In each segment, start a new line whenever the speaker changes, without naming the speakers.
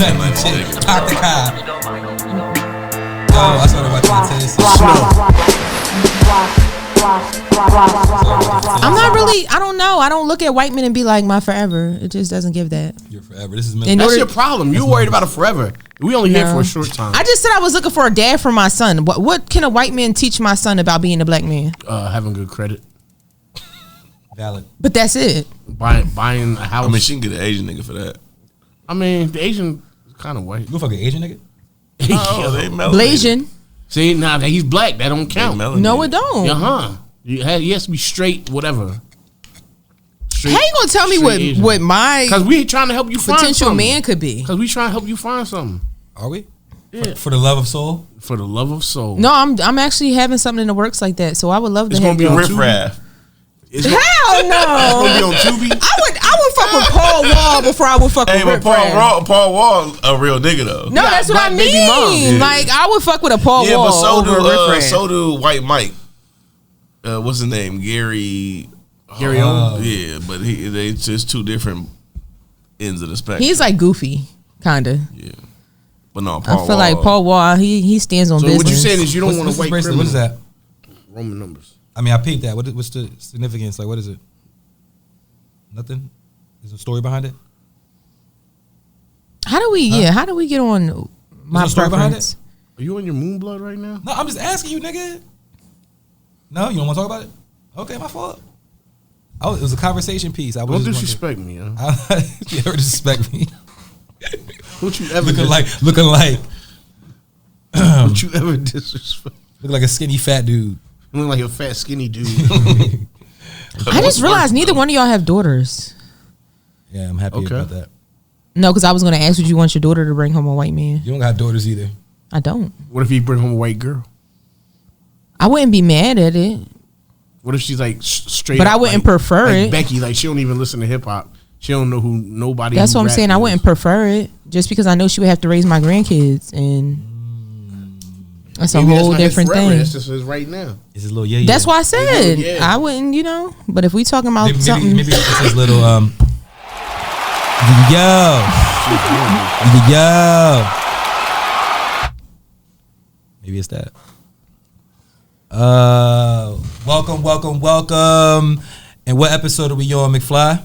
Pop the car. Oh, I started watching
I'm not really. I don't know. I don't look at white men and be like my forever. It just doesn't give that.
You're forever. This is
that's your problem. You worried about it forever. We only here for a short time.
I just said I was looking for a dad for my son. What can a white man teach my son about being a black man?
Having good credit.
Valid.
But that's it.
Buying a house.
I mean, she can get an Asian nigga for that.
I mean, the Asian is kind of white.
You fuck an Asian nigga?
Oh, they melanated.
Blasian.
See, now that he's black, that don't count.
No, it don't.
He has to be straight, whatever. Straight,
how you gonna tell me what my?
Because we trying to help you find
potential
something.
man could be.
Because we trying to help you find something.
Are we?
Yeah.
For the love of soul.
For the love of soul.
No, I'm actually having something in the works like that. So I would love to.
It's gonna be on
Riff Raff.
Hell no!
It's gonna be on Tubi.
I would fuck with Paul Wall before I would fuck with Riff Raff.
Paul Wall a real nigga though.
No, that's what I mean.
Yeah.
Like I would fuck with a Paul
yeah,
Wall
but
over
so do White Mike. What's his name? Gary
Owen.
Yeah, but they just two different ends of the spectrum.
He's like goofy, kinda.
Yeah, but no, Paul
I feel like Paul Wall. He stands on business.
So what you saying is you don't want a white criminal.
What is that?
Roman numbers.
I mean, I peeped that. What's the significance? Like, what is it? Nothing? There's a story behind it?
How do we get on my preference?
Are you on your moon blood right now?
No, I'm just asking you, nigga. No, you don't want to talk about it? Okay, my fault. It was a conversation piece.
Don't disrespect me, huh?
You ever disrespect me?
Don't you ever
looking like
don't you ever disrespect?
Look like a skinny fat dude.
You look like a fat skinny dude.
I just realized neither one of y'all have daughters.
Yeah, I'm happy about that.
No, because I was going to ask, would you want your daughter to bring home a white man?
You don't got daughters either.
I don't.
What if you bring home a white girl?
I wouldn't be mad at it.
What if she's like straight?
But I wouldn't prefer it.
Becky, like she don't even listen to hip hop. She don't know who nobody.
That's what I'm saying. I wouldn't prefer it just because I know she would have to raise my grandkids, and that's a whole different thing.
That's just right now.
It's his little yeah.
That's why I said I wouldn't. But if we talking about something,
maybe it's his little yo. Maybe it's that. Welcome. And what episode are we on, McFly?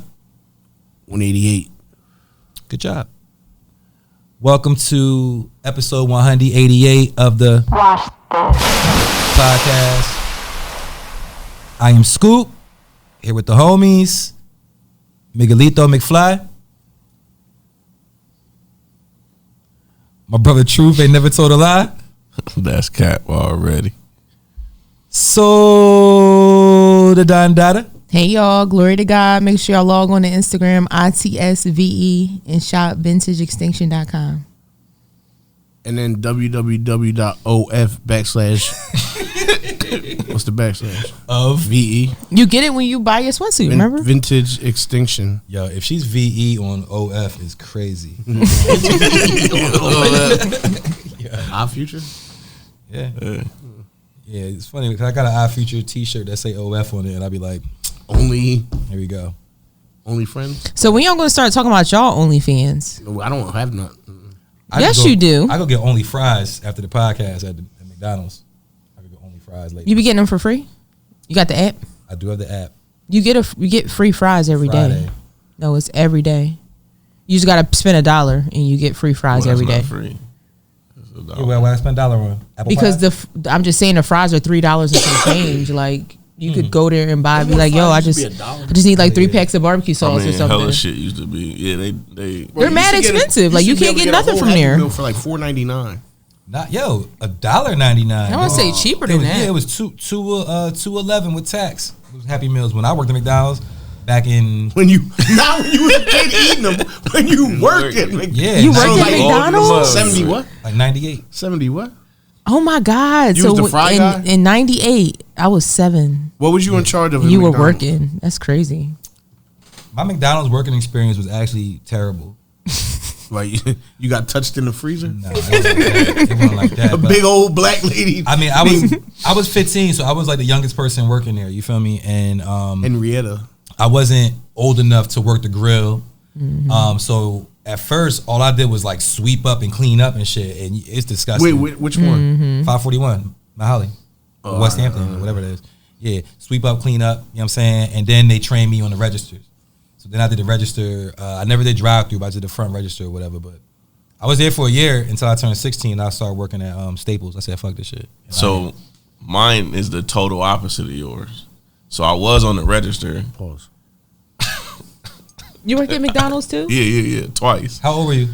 188.
Good job. Welcome to episode 188 of the podcast. I am Scoop, here with the homies, Miguelito McFly. My brother Truth ain't never told a lie.
That's cap already.
So the Don Dada.
Hey y'all, glory to God. Make sure y'all log on to Instagram, ITSVE, and shop vintageextinction.com.
And then www.of/ what's the backslash?
Of
VE.
You get it when you buy your sweatsuit, remember?
Vintage Extinction.
Yo, if she's VE on OF is crazy.
Our future?
Yeah. Yeah, it's funny because I got an Our Future t-shirt that say OF on it, and I'd be like,
only.
Here we go.
Only friends?
So when y'all going to start talking about y'all OnlyFans?
No, I don't have none.
Yes, you do.
I go get only fries after the podcast at McDonald's. I go get only fries later.
You be getting them for free? You got the app?
I do have the app.
You get free fries every day. No, it's every day. You just got to spend $1 and you get free fries every day.
Free.
Yeah, well, I spend $1 on apple
because
pie?
I'm just saying the fries are $3 and some change. Like you could go there and buy. Be like, yo, I just need like 3 packs of barbecue sauce or something.
Hella shit used to be. Yeah,
they're mad expensive. Like you can't get nothing from there.
For like $4.99.
Not $1.99.
I want to say cheaper than that.
Yeah, it was $2.11 with tax. It was Happy Meals when I worked at McDonald's. Back in
when you was a kid eating them, when you worked at McDonald's.
Yeah,
you worked at McDonald's?
70 what?
Like 98.
70 what?
Oh my God!
You was the fry guy?
In 98, I was 7.
What was you in charge of?
You were working. That's crazy.
My McDonald's working experience was actually terrible.
Like you got touched in the freezer?
No, it wasn't like that.
A big old black lady.
I mean, I was 15, so I was like the youngest person working there. You feel me? And
Henrietta.
I wasn't old enough to work the grill. Mm-hmm. So at first, all I did was like sweep up and clean up and shit, and it's disgusting.
Wait, which one?
541, Mount Holly, West Hampton, or whatever it is. Yeah, sweep up, clean up. You know what I'm saying? And then they trained me on the registers. So then I did the register. I never did drive through, but I did the front register or whatever. But I was there for a year until I turned 16. And I started working at Staples. I said, fuck this shit. And
So mine is the total opposite of yours. So I was on the register.
Pause.
You worked at McDonald's too?
Yeah, twice.
how old were you?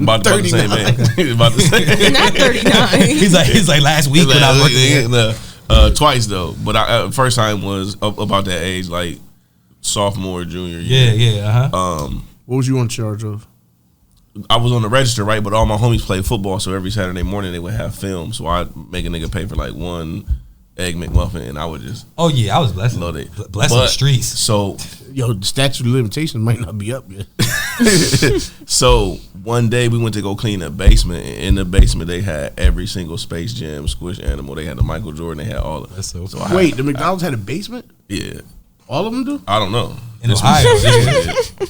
About the same age. About the same.
Not 39.
He's like last week when I was working there.
Twice though, but I first time was about that age, like sophomore, junior year.
Yeah.
What was you in charge of?
I was on the register, right? But all my homies played football, so every Saturday morning they would have film. So I'd make a nigga pay for like one Egg McMuffin, and I would just
Oh yeah, I was blessed.
load it.
Blessed the streets.
So
Yo, the statute of limitations might not be up yet.
So one day we went to go clean the basement. And in the basement, they had every single Space Jam squish animal. They had the Michael Jordan. They had all of it.
That's so
Wait, the McDonald's had a basement?
Yeah,
All of them do?
I don't know.
In
This
Ohio,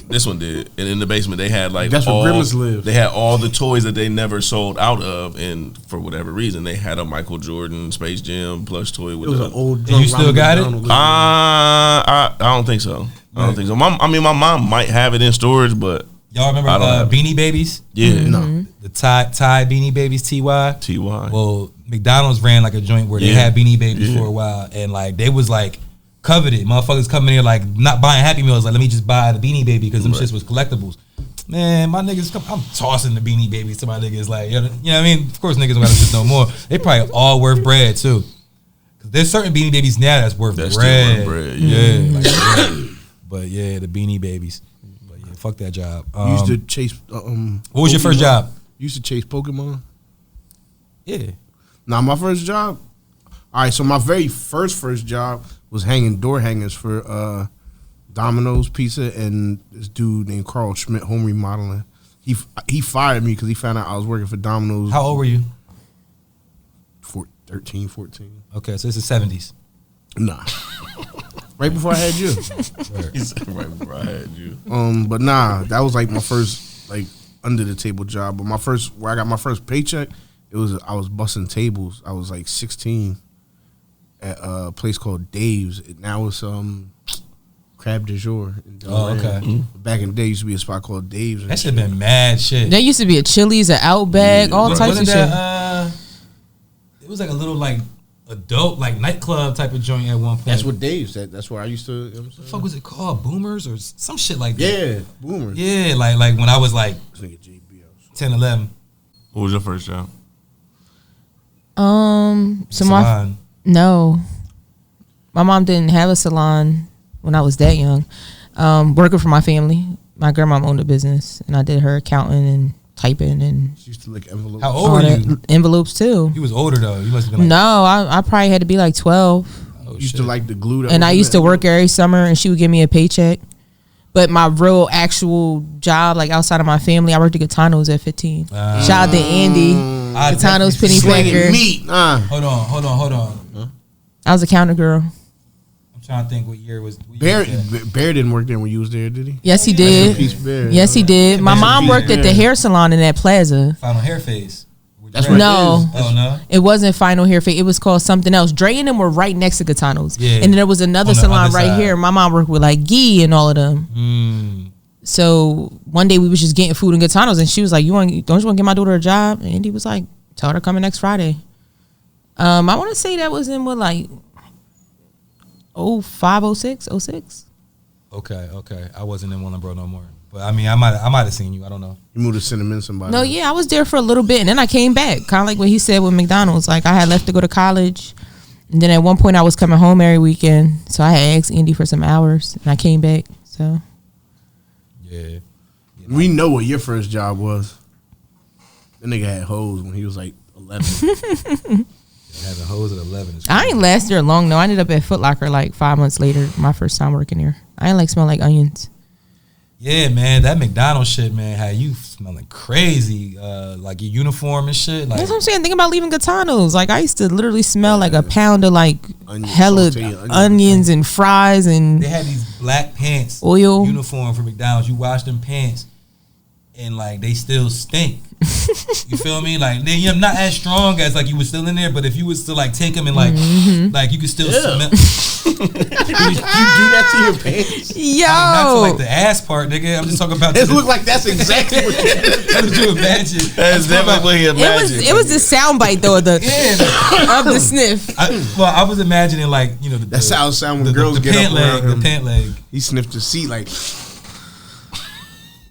this one did. And in the basement, they had like
That's where
all,
Grimace lived.
They had all the toys that they never sold out of, and for whatever reason, they had a Michael Jordan Space Jam plush toy
It
with
was
a.
an old
And
drunk
you still
Ronald
got it?
McDonald living
I don't think so. I don't think so. My mom might have it in storage, but
y'all remember
I don't have it.
Beanie Babies?
yeah,
No.
The Thai Beanie Babies, TY.
TY.
Well, McDonald's ran like a joint where they
Yeah.
had Beanie Babies
Yeah.
for a while, and like they was like coveted. Motherfuckers coming in here like not buying Happy Meals. Like, let me just buy the Beanie Baby because them shits was collectibles. Man, my niggas, I'm tossing the Beanie Babies to my niggas. Like, you know what I mean? Of course, niggas don't got them shit no more. They probably all worth bread too. Cause there's certain Beanie Babies now that's worth
That's
bread.
still worth bread,
Yeah, like, bread. But yeah, the Beanie Babies. But yeah, fuck that job.
You used to chase.
What was your first
Pokemon.
job?
You used to chase Pokemon?
Yeah.
Nah, my first job. All right, so my very first job was hanging door hangers for Domino's Pizza and this dude named Carl Schmidt, home remodeling. He fired me because he found out I was working for Domino's.
How old were you?
13, 14.
Okay, so it's the 70s.
Nah. Right before I had you.
He said right before I had you.
But nah, that was like my first like under the table job. But where I got my first paycheck, I was busting tables. I was like 16 at a place called Dave's. Now it's Crab du Jour. In Delaware.
Oh, okay.
Back in the day, used to be a spot called Dave's.
That shit been mad shit.
There used to be a Chili's, an Outback, all
right.
types of
Wasn't
shit.
that, it was like a little like adult like nightclub type of joint at one point.
That's what Dave's. That's where I used to. You know what I'm
the
saying?
fuck was it called? Boomers or some shit like that.
Yeah, Boomer.
Yeah, like when I was like
This nigga JBL.
10, 11.
What was your first job?
So
Salon.
my mom didn't have a salon when I was that young. Working for my family. My grandma owned a business, and I did her accounting and typing and
She used to lick envelopes.
How old
all
were
that.
you?
Envelopes too.
You was older though. You must have been
No,
like,
I probably had to be like 12.
oh,
Used
shit.
to like the glue. That
And
was
I
in
used
the
to work every summer, and she would give me a paycheck. But my real actual job, like outside of my family, I worked at Gitano's at 15. Shout out to Andy.
I
Gitano's
definitely-
Penny
slinging
Packer.
meat.
Hold on.
I was a counter girl.
I'm trying to think what year was. What
Bear,
year was that?
Bear didn't work there when you was there, did he?
Yes, he
Rest in
did.
peace, Bear.
Yes, he did. My
Rest in
mom
peace,
worked at the
Bear.
hair salon in that plaza.
Final hair phase.
That's what
No.
it is.
Oh no.
It wasn't Final Hair Fade. It was called something else. Dre and them were right next to Gitano's.
Yeah.
And then there was another
On the
salon
other
right
side.
here. My mom worked with like Gee and all of them. So one day we was just getting food in Gitano's, and she was like, don't you want to get my daughter a job? And Andy was like, tell her coming next Friday. I want to say that was in what, like 05, 06, 06.
Okay. I wasn't in Willenboro no more. But I mean, I might have seen you. I don't know.
You moved to Cinnamon somebody.
No, yeah, I was there for a little bit, and then I came back. Kind of like what he said with McDonald's. Like I had left to go to college, and then at one point I was coming home every weekend, so I had asked Andy for some hours, and I came back. So
Yeah.
We know what your first job was. That nigga had hoes when he was like 11.
Having hoes at 11 is
I ain't last there long though. I ended up at Foot Locker like 5 months later. My first time working there. I ain't like smell like onions.
Yeah, man, that McDonald's shit, man, had you smelling crazy, like your uniform and shit. Like,
That's what I'm saying. Think about leaving Gitano's. Like I used to literally smell like a pound of like hella
sauteed
onions and fries and
they had these black pants,
oil.
uniform for McDonald's. You wash them pants, and like they still stink. You feel me? Like they're not as strong as like you was still in there, but if you was to like take them and like you could still smell.
You do that to your pants?
Yo,
Not to like the ass part, nigga. I'm just talking about.
It look like that's exactly what you
What did you imagine?
That's definitely what he imagined.
it was the sound bite though of the of the sniff.
I was imagining like
That's how it sound when
the
girls get
pant
up
leg,
around him.
the pant leg.
He sniffed the seat like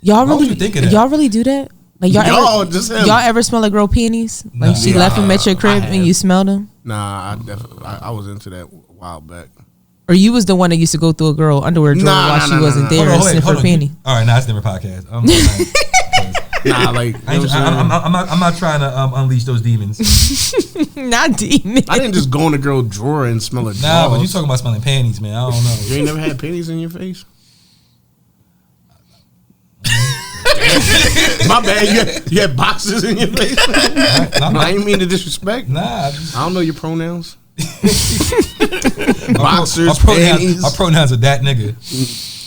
Y'all
Why would
really
you think of that?
Y'all really do that? Like
Y'all, just him.
y'all ever smell a girl panties? Like
Nah.
she left them at your crib and you smelled them?
Nah, I was into that a while back.
Or you was the one that used to go through a girl underwear drawer while she wasn't there and sniff her panty?
All right, now it's a different podcast.
Nah, like
I'm not trying to unleash those demons.
Not demon.
I didn't just go in a girl drawer and smell a
Nah, but you
drawers.
talking about smelling panties, man. I don't know.
You ain't never had panties in your face? My bad. You had boxes in your face. I ain't mean to disrespect.
Nah,
I don't know your pronouns. Boxers, panties.
Our pronouns are that nigga.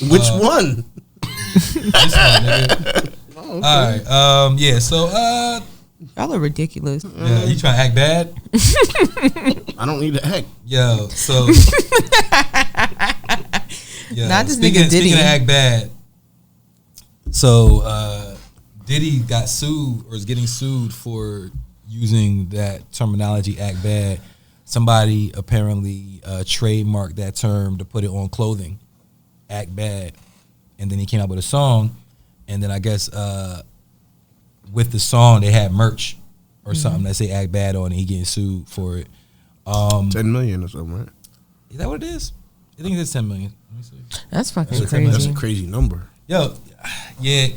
Which one?
This one, nigga.
Oh, okay.
All right. Yeah. So,
Y'all are ridiculous.
yeah, you trying to act bad?
I don't need to act.
Yo. So. Yeah.
Not this nigga Diddy.
Speaking of act bad. So, Diddy got sued or is getting sued for using that terminology, act bad. Somebody apparently trademarked that term to put it on clothing, act bad. And then he came out with a song. And then I guess with the song, they had merch or something that say act bad on it. He getting sued for it.
10 million or something, right?
Is that what it is? I think it's 10 million. Let me see.
That's fucking
That's
crazy.
That's a crazy number.
Yo, yeah,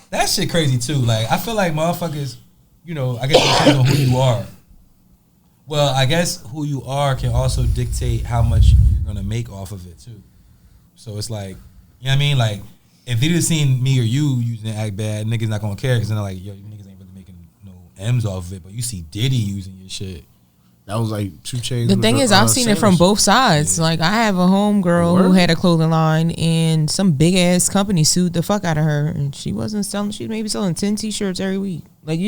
that shit crazy too. Like, I feel like motherfuckers, I guess it depends on who you are. Well, I guess who you are can also dictate how much you're gonna make off of it too. So it's like, you know what I mean? Like, if they just seen me or you using it act bad, niggas not gonna care because they're like, yo, you niggas ain't really making no M's off of it. But you see Diddy using your shit.
That was like 2 Chainz.
The thing is, I've seen it from both sides. Like, I have a homegirl who had a clothing line, and some big ass company sued the fuck out of her, and she wasn't selling. She was maybe selling 10 t-shirts every week. Like,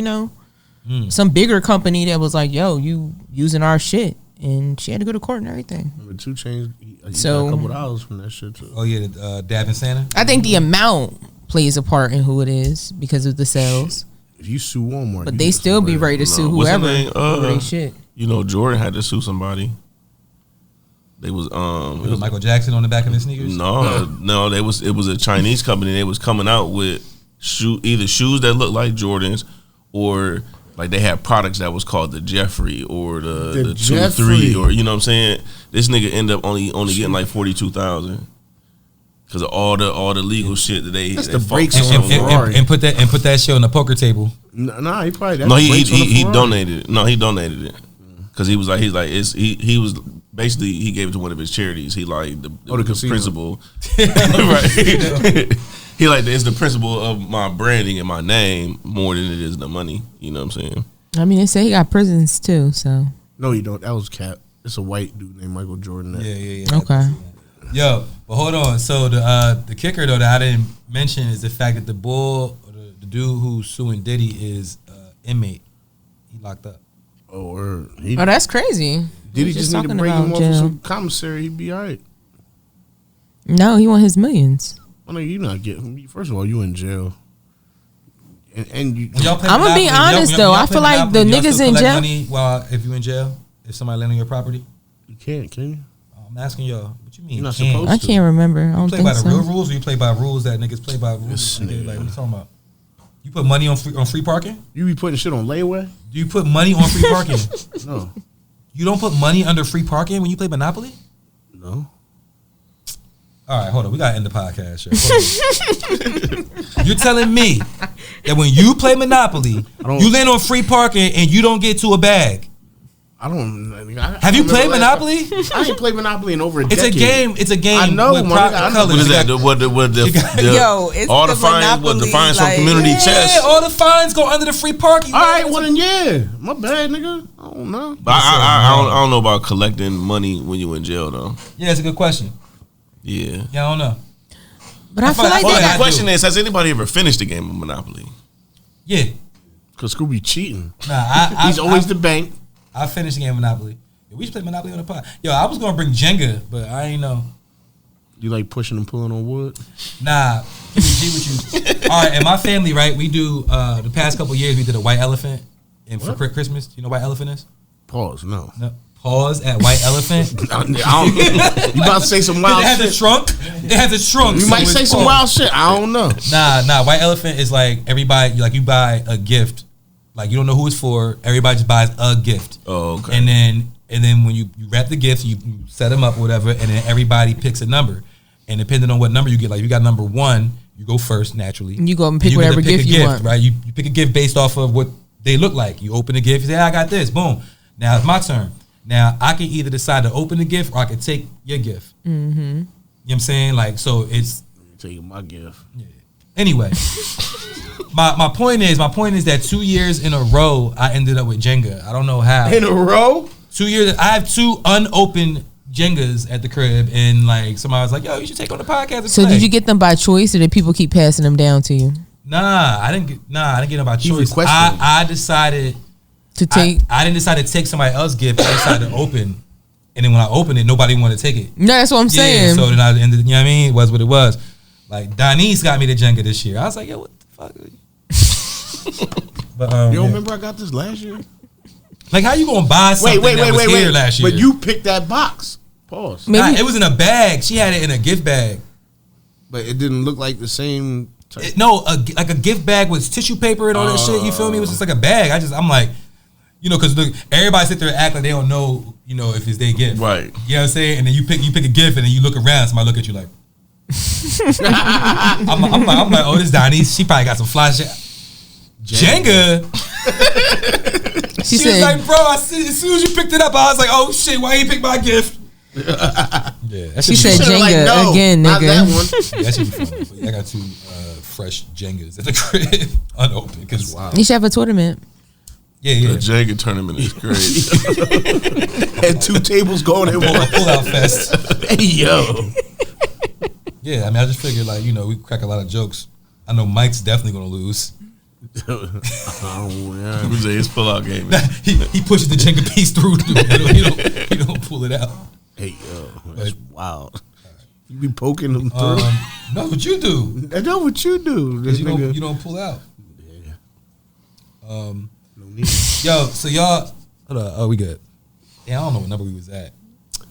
some bigger company that was like, "Yo, you using our shit," and she had to go to court and everything.
Remember 2 Chainz? He got
So-
a couple dollars from that shit too.
Oh yeah, the Dab and Santa.
I think the amount plays a part in who it is because of the sales,
If you sue Walmart,
but
you
they
get
still be
somebody.
ready to sue
What's the
whoever
name?
over their shit.
Jordan had to sue somebody. They was it was
Michael Jackson on the back of his sneakers.
No, it was a Chinese company. They was coming out with either shoes that looked like Jordans or like they had products that was called the Jeffrey or the 2-3 or you know what I'm saying. This nigga ended up only getting like 42,000 because of all the legal shit that they.
That's
they
the
fought
brakes
for.
on a Ferrari.
and put that shit on the poker table.
Nah, he probably.
No, he donated it. No, he donated it because he was like he was basically he gave it to one of his charities. He like the principal, right? He like it's the principle of my branding and my name more than it is the money. You know what I'm saying?
I mean, they say he got prisons too. So
No, you don't. That was cap. It's a white dude named Michael Jordan.
Yeah.
okay.
Yo, but hold on. So the kicker though that I didn't mention is the fact that the the dude who's suing Diddy is inmate. He locked up.
Oh, word.
Oh, that's crazy.
Did he
He's
just need to
talking
break him
about
off with
jail.
some commissary? He'd be all right.
No, he want his millions.
I know you not getting. First of all, you in jail, and you.
When y'all play
I'ma be
Monopoly,
honest,
y'all
though.
play
I feel like
Monopoly,
the
y'all
niggas
still
in
collect
jail-
money while if you in jail, if somebody land on your property.
You can't, can you?
I'm asking y'all. What you mean?
You're not
can't?
supposed
I
to.
can't remember. I
You
don't
play
think
by the
so.
real rules, or you play by rules that niggas play by rules?
This
Nigga,
nigga.
like, what you talking about? You put money on free parking?
You be putting shit on layaway?
Do you put money on free parking?
No,
You don't put money under free parking when you play Monopoly?
no.
All right, hold on. We gotta end the podcast. Hold on. You're telling me that when you play Monopoly, you land on free parking and you don't get to a bag.
I don't.
Have you played Monopoly?
I ain't played Monopoly in over a
It's
decade.
a game. It's a game.
I know,
with
my
proper
nigga, I know.
colors.
What is
You
that?
got-
Yo, it's
all
the
the fines? What the
Monopoly,
fines from
like-
community
Yeah,
chest?
all the fines go under the free parking.
All right, well then, yeah. My bad, nigga. I don't know.
But I don't know about collecting money when you in jail though.
Yeah, it's a good question.
Yeah.
Yeah, I don't know.
But I feel like
Well,
they
the
The
got.
question is, has anybody ever finished a game of Monopoly?
Yeah.
Cause Scooby be cheating.
Nah,
He's always the bank.
I finished the game of Monopoly. We should play Monopoly on the pod. Yo, I was gonna bring Jenga, but I ain't know.
You like pushing and pulling on wood?
Nah, keep it G with you. All right, in my family, right, we do the past couple years we did a white elephant, and for Christmas, you know what white elephant is?
Pause. No.
Pause at white elephant.
I don't, you about to say some wild shit?
It has a trunk.
You might say some wild shit. I don't know.
Nah. White elephant is like everybody. Like you buy a gift, like you don't know who it's for. Everybody just buys a gift.
Oh, okay.
And then when you wrap the gifts, you set them up, whatever, and then everybody picks a number. And depending on what number you get, like if you got number 1, you go first naturally.
And you go and pick whatever gift you want.
Right? You pick a gift based off of what they look like. You open the gift, you say, I got this, boom. Now it's my turn. Now I can either decide to open the gift or I can take your gift. Mm-hmm. You know what I'm saying? Like, so it's
taking my gift.
Yeah. Anyway. my point is that 2 years in a row I ended up with Jenga. I don't know how.
In a row?
2 years. I have 2 unopened Jengas at the crib, and like somebody was like, "Yo, you should take on the podcast." And
so
play.
Did you get them by choice, or did people keep passing them down to you?
Nah, I didn't get them by choice. I decided
to take.
I didn't decide to take somebody else's gift. I decided to open, and then when I opened it, nobody wanted to take it.
No, that's what I'm saying.
So then I ended. You know what I mean? It was what it was. Like Donise got me the Jenga this year. I was like, "Yo, what the fuck?" But
you don't remember I got this last year?
Like, how you gonna buy something that was here last year?
But you picked that box. Pause.
Nah, it was in a bag. She had it in a gift bag.
But it didn't look like the same type.
Like a gift bag with tissue paper and all that shit. You feel me? It was just like a bag. I'm like, you know, because everybody sit there and act like they don't know, you know, if it's their gift.
Right.
You know what I'm saying? And then you pick a gift and then you look around. Somebody look at you like. I'm like, oh, this Donnie. She probably got some fly shit. Jenga. She was like, bro, as soon as you picked it up, I was like, oh shit, why you pick my gift? Yeah,
she said Jenga like, no, again, nigga.
That one.
That should be fun. I got 2 fresh Jengas at the crib unopened. Cause wow.
You should have a tournament.
Yeah.
The Jenga tournament is great.
Had 2 tables going at one.
Pull out fest.
Hey yo.
Yeah, I mean, I just figured like, you know, we crack a lot of jokes. I know Mike's definitely gonna lose.
Oh yeah.
Who's his pull-out game?
He pushes the Jenga piece through. He don't pull it out.
Hey yo, that's wild. You be poking them through.
No, what you do?
That's not what you do.
You don't pull out.
Yeah.
No need. Yo, so y'all, hold on. Oh, we good. Yeah, I don't know what number we was at.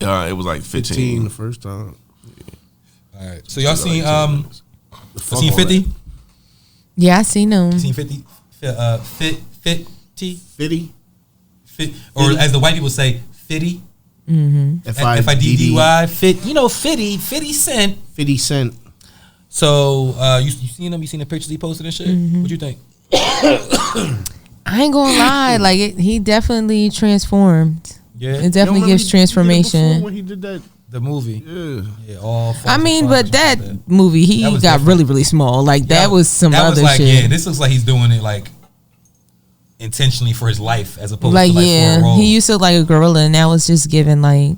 It was like 15
the first time.
Yeah. All right. So y'all seen 50?
Yeah, I seen them.
Seen 50? Fit, or as the white people say, fitty.
Mm-hmm.
F-I-D-D-Y, fit. You know, 50 cent.
50 cent.
So you seen them? You seen the pictures he posted and shit? Mm-hmm. What you think?
I ain't gonna lie, like he definitely transformed.
Yeah,
it definitely gives transformation.
When he did that,
the movie,
yeah,
all.
I mean, but that movie, he got different. Really, really small. Like that was some
that
other
was like,
shit.
Yeah, this looks like he's doing it like intentionally for his life, as opposed
like,
to like for a role.
He used to look like a gorilla, and now it's just giving like.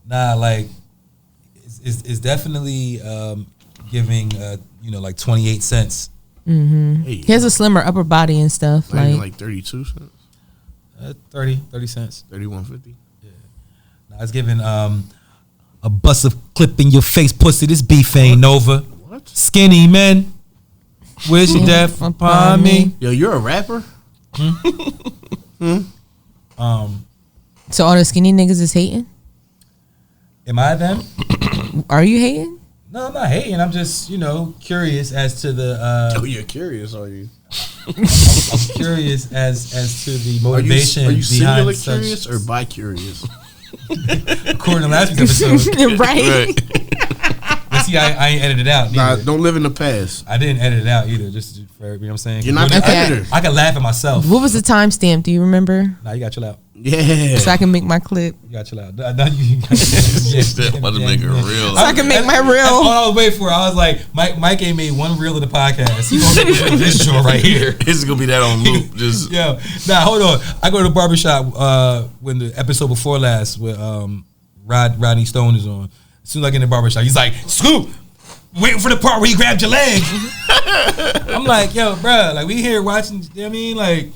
Nah, like it's definitely giving you know, like 28 cents.
Mm-hmm. Hey, he has a slimmer upper body and stuff.
Like 32 cents.
30 cents.
31.50.
Yeah. Nah, it's giving a bus of clip in your face, pussy. This beef ain't over.
What?
Skinny men. Wish death upon me.
Yo, you're a rapper?
So all the skinny niggas is hating?
Am I them?
Are you hating?
No, I'm not hating. I'm just, you know, curious as to the.
Oh, you're curious, are you?
I'm curious as to the motivation.
Are you singular
behind
curious or bi-curious?
According to last week's episode,
right?
But see, I ain't edited out.
Nah, don't live in the past.
I didn't edit it out either. Just for, you know what I'm saying.
You're not the editor.
I can laugh at myself.
What was the timestamp? Do you remember?
Nah, you got chill out.
Yeah.
So I can make my clip.
You got chill out. No,
about to make it real.
So I can make my reel.
That's all I was waiting for. I was like, Mike ain't made one reel of the podcast. He gonna make this joint right here.
This is gonna be that on loop. Just
hold on. I go to the barbershop when the episode before last with Rodney Stone is on. As soon as I get in the barbershop, he's like, Scoop, waiting for the part where he grabbed your leg. I'm like, yo, bro, like we here watching, you know what I mean? Like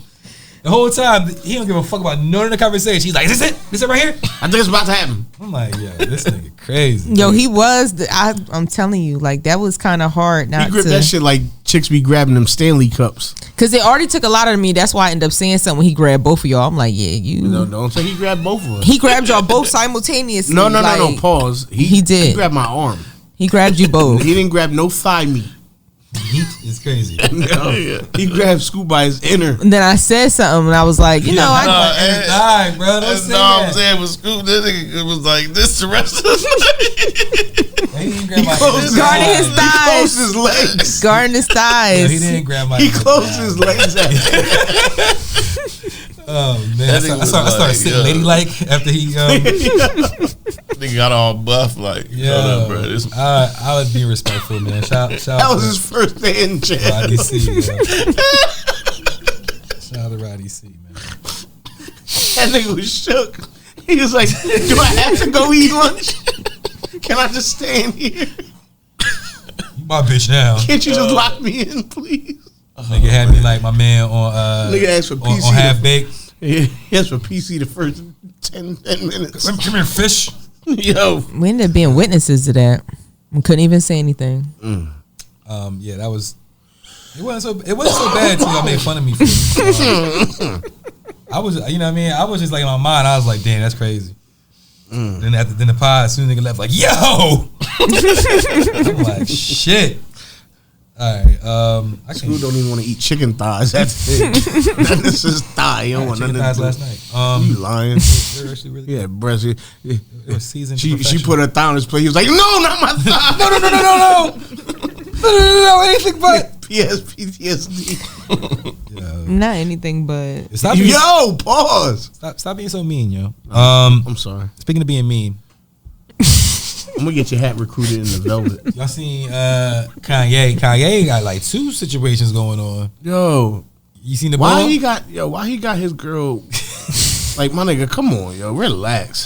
the whole time, he don't give a fuck about none of the conversation. He's like, is this it? This it right here?
I think it's about to happen.
I'm like, yo, this nigga crazy.
Yo, he was. I'm telling you, like that was kind of hard. Not
He gripped
to,
that shit like chicks be grabbing them Stanley cups.
because they already took a lot of me. That's why I ended up saying something when he grabbed both of y'all. I'm like, yeah, you.
No, don't say he grabbed both of us.
He grabbed y'all both simultaneously.
No.
like,
Pause.
He did.
He grabbed my arm.
He grabbed you both.
He didn't grab no thigh meat.
Heat is crazy.
No. He grabbed Scoop by his inner.
And then I said something, and I was like, you know, I.
Die, bro. Don't
That's
say
all I'm
that.
saying was Scoop. This nigga, it was like this the rest of the night.
He didn't grab my
closed
Guarding his
He
thighs.
closed his legs.
Guarding his
Yeah,
thighs.
he didn't grab my
He closed his legs out.
Oh man, I started sitting
yeah.
ladylike after he.
Nigga got all buff like,
Yeah,
up, bro. This,
I was being respectful, man. Shout
That was his first day in jail.
Roddy C. Shout out to Roddy C, man.
That nigga was shook. He was like, do I have to go eat lunch? Can I just stay in here?
You my bitch now.
Can't you just lock me in, please?
Nigga had me like my man on
Nigga asked for PC.
on half baked.
Yeah, he asked for PC the first 10 minutes.
Come here, fish.
Yo.
We ended up being witnesses to that. We couldn't even say anything.
Yeah, that was. It wasn't so bad till y'all made fun of me for it. I was, you know what I mean? I was just like in my mind, I was like, damn, that's crazy. Then the pod, as soon as nigga left, like, yo! I'm like, shit. Alright, I
Scoop don't even want to eat chicken thighs. That's it. This is thigh. You don't want
chicken
nothing
thighs
to do.
last night.
You lying.
They're actually really
Yeah, breast.
It was seasoned.
She put her thigh on his plate. He was like, no, not my thigh.
No, anything but.
PTSD.
Not anything but.
Stop being,
Yo, pause.
stop being so mean, yo.
I'm sorry.
Speaking of being mean,
I'm gonna get your hat recruited in the velvet.
y'all seen Kanye? Kanye got like 2 situations going on.
Yo,
You seen the
why
ball?
he got his girl? Like, my nigga, come on, yo, relax.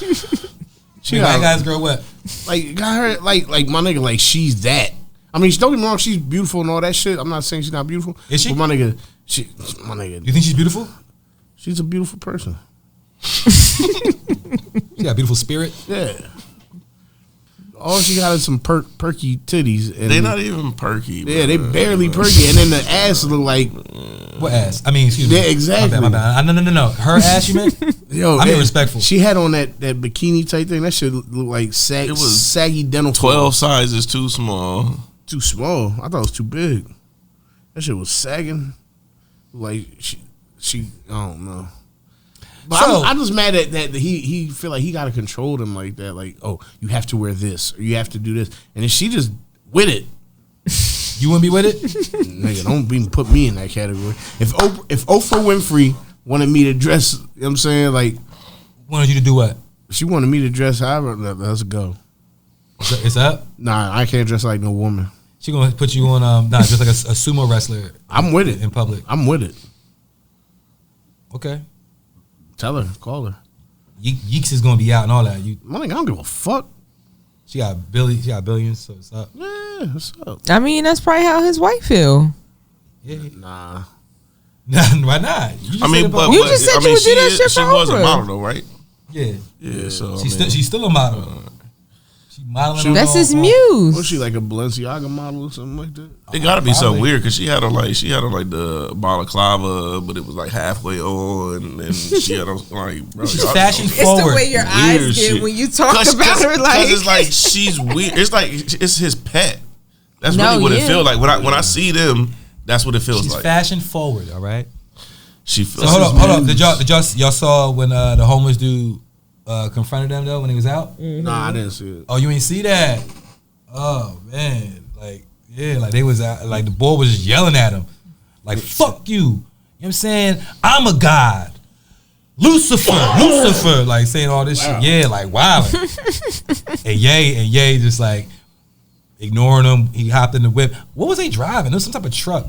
She
Why
got,
guys girl what?
like, got her like my nigga, like she's that. I mean, don't get me wrong, she's beautiful and all that shit. I'm not saying she's not beautiful.
Is she?
But my nigga,
You think she's beautiful?
she's a beautiful person.
She got a beautiful spirit.
Yeah. All she got is some perky titties. And
they not even perky.
Yeah,
bro.
they barely perky, and then the ass look like
What ass? I mean, excuse me.
Yeah, exactly.
My bad. No. Her ass, you meant?
yo.
I mean,
and
respectful.
She had on that bikini type thing. That shit look like
It was
saggy dental.
12 sizes too small.
Too small. I thought it was too big. That shit was sagging. Like she I don't know. But
So-
I'm just mad at that he feel like he gotta control them like that. Like, oh, you have to wear this or you have to do this, and then she just with it.
You wouldn't be with it?
Nigga, don't even put me in that category. If Oprah Winfrey wanted me to dress, you know what I'm saying, like,
Wanted you to do what?
she wanted me to dress however, let's go.
It's up.
Nah, I can't dress like no woman.
She gonna put you on just like a sumo wrestler.
I'm with it
in public.
I'm with it.
Okay.
Tell her, call her.
Yeeks is gonna be out and all that.
My nigga, I don't give a fuck.
She got billions, so it's up.
Yeah, what's up?
I mean, that's probably how his wife feel.
Yeah.
Nah.
Why not? You just
I mean,
said
but
You just said you would do that shit
she
for
was a
Oprah.
model though, right?
yeah.
Yeah, so
She's still a model. She modeling.
That's his
Was
muse.
she like a Balenciaga model or something like that?
it gotta be something
Probably.
weird because she had on like the balaclava, but it was like halfway on, and she had on like bro,
She's
y'all-
fashion
It's
forward.
the way your
Weird
eyes get
shit.
when you talk about her. Like,
it's like she's weird. It's like it's his pet. That's
No,
really what it
yeah.
feels like when I see them. That's what it feels
She's
like.
fashion forward. All right.
She
So
feels.
hold up. Did y'all saw when the homeless dude confronted them though when he was out?
Nah, I didn't see it.
Oh, you ain't see that? Oh man, like yeah, like they was out, like the boy was just yelling at him, like fuck you. You know what I'm saying? I'm a god, Lucifer, like saying all this shit. Yeah, like wow. and Ye just like ignoring him. He hopped in the whip. What was they driving? It was some type of truck.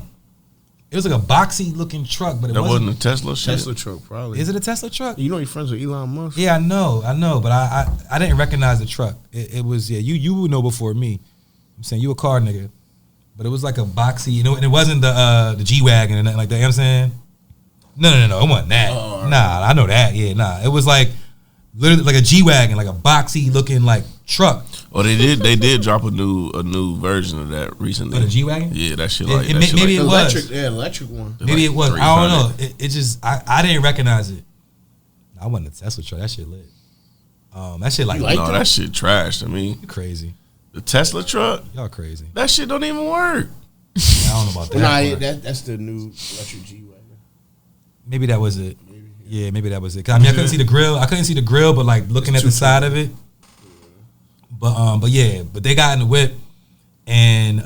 It was like a boxy looking truck, but it
that
wasn't.
wasn't a Tesla shit.
Tesla truck, probably.
Is it a Tesla truck?
You know you're friends with Elon Musk?
Yeah, I know, but I didn't recognize the truck. It was you would know before me. I'm saying you a car nigga, but it was like a boxy, you know, and it wasn't the G-Wagon and nothing like that. You know what I'm saying? No, it wasn't that. Nah, I know that. Yeah, nah. It was like literally like a G-Wagon, like a boxy looking like truck.
Oh, they did drop a new version of that recently.
Oh, the G-Wagon?
Yeah, that shit
maybe it was.
Yeah, electric one.
Maybe it was. I don't know. It just I didn't recognize it. I wasn't a Tesla truck. That shit lit. That shit like
no, that shit trashed. I mean,
you crazy.
The Tesla truck,
y'all crazy.
That shit don't even work.
I don't know about that.
Nah, that's the new electric G-Wagon.
Maybe that was it. Yeah, maybe that was it. 'Cause, I mean, I couldn't see the grill. But like looking at the side of it. But they got in the whip and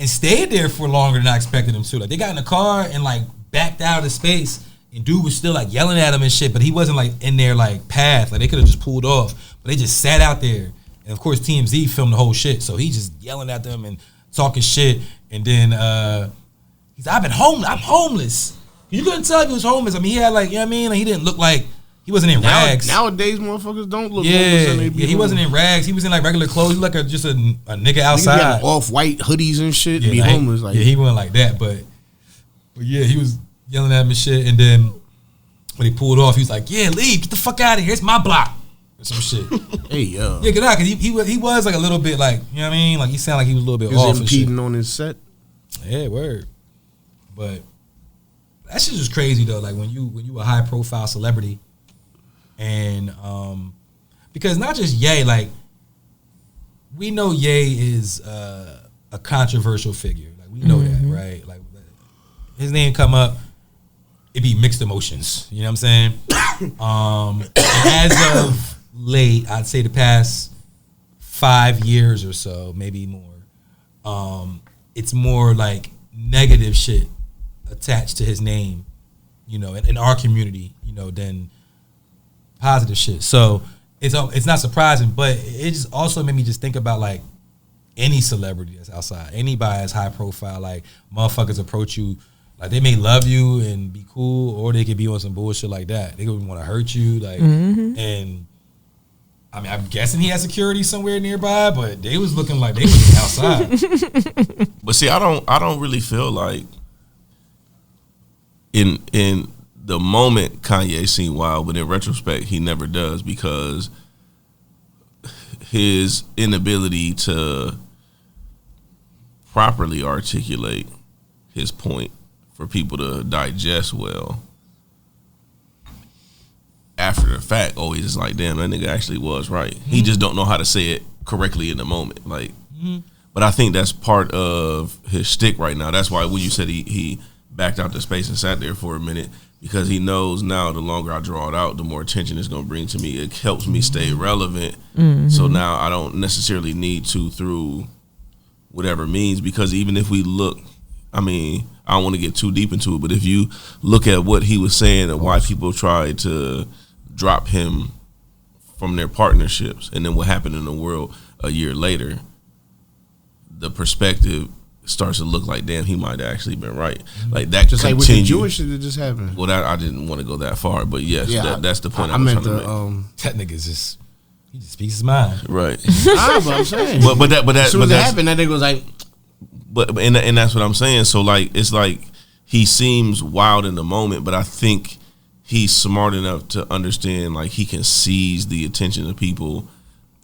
stayed there for longer than I expected them to. Like they got in the car and like backed out of the space, and dude was still like yelling at him and shit. But he wasn't like in their like path. Like they could have just pulled off, but they just sat out there. And of course TMZ filmed the whole shit, so he's just yelling at them and talking shit. And then he's like, I'm homeless. You couldn't tell if he was homeless. I mean, he had like, you know what I mean? Like, he didn't look like, he wasn't in rags.
Nowadays, motherfuckers don't look
homeless. Yeah, he wasn't in rags. He was in like regular clothes. He looked like just a nigga outside.
He had off-white hoodies and shit.
Yeah,
be
like,
homeless. Like,
yeah, he wasn't like that. But yeah, he was yelling at him and shit. And then when he pulled off, he was like, yeah, leave. Get the fuck out of here. It's my block. Or some shit.
Hey, yo.
Yeah, get out. Because he was like a little bit like, you know what I mean? Like, he sounded like he was a little bit off and shit.
Impeding on his set.
Yeah, word. But that shit is crazy though. Like when you a high profile celebrity, and because not just Ye, like we know Ye is a controversial figure. Like we know that, right? Like his name come up, it be mixed emotions. You know what I'm saying? As of late, I'd say the past 5 years or so, maybe more. It's more like negative shit attached to his name, you know, in our community, you know, than positive shit. So it's not surprising, but it just also made me just think about like any celebrity that's outside, anybody that's high profile, like motherfuckers approach you, like they may love you and be cool, or they could be on some bullshit like that. They could want to hurt you, like, and I mean, I'm guessing he has security somewhere nearby, but they was looking like they was outside.
But see, I don't really feel like in the moment Kanye seemed wild, but in retrospect he never does, because his inability to properly articulate his point for people to digest well after the fact always is like, damn, that nigga actually was right. He just don't know how to say it correctly in the moment. Like, but I think that's part of his shtick right now. That's why when you said he backed out the space and sat there for a minute, because he knows now the longer I draw it out, the more attention it's going to bring to me. It helps me stay relevant. So now I don't necessarily need to through whatever means, because even if we look, I mean, I don't want to get too deep into it, but if you look at what he was saying and why people tried to drop him from their partnerships, and then what happened in the world a year later, the perspective starts to look like, damn, he might have actually been right. Like that just
like with the Jewish shit that just happened.
Well, I didn't want to go that far, but yes, that's the point
I meant
trying to make.
That nigga's just, he just speaks his mind.
Right.
But I'm saying.
But that
as soon as it happened, that nigga was like,
but and that's what I'm saying. So like, it's like he seems wild in the moment, but I think he's smart enough to understand like he can seize the attention of people.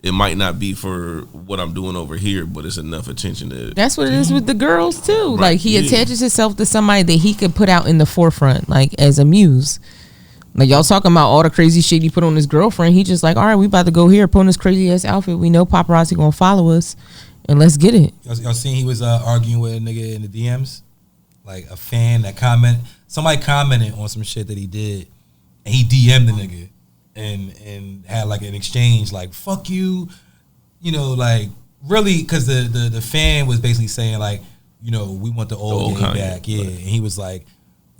It might not be for what I'm doing over here, but it's enough attention to.
That's what it is with the girls too.
Right.
Like he attaches himself to somebody that he could put out in the forefront, like as a muse. Like y'all talking about all the crazy shit he put on his girlfriend. He just like, all right, we about to go here, put on this crazy ass outfit. We know paparazzi gonna follow us, and let's get it.
Y'all seen he was arguing with a nigga in the DMs, like a fan that somebody commented on some shit that he did, and he DM'd the nigga. And had like an exchange like fuck you, you know, like really, because the fan was basically saying like, you know, we want the old Ye back, yeah, right. And he was like,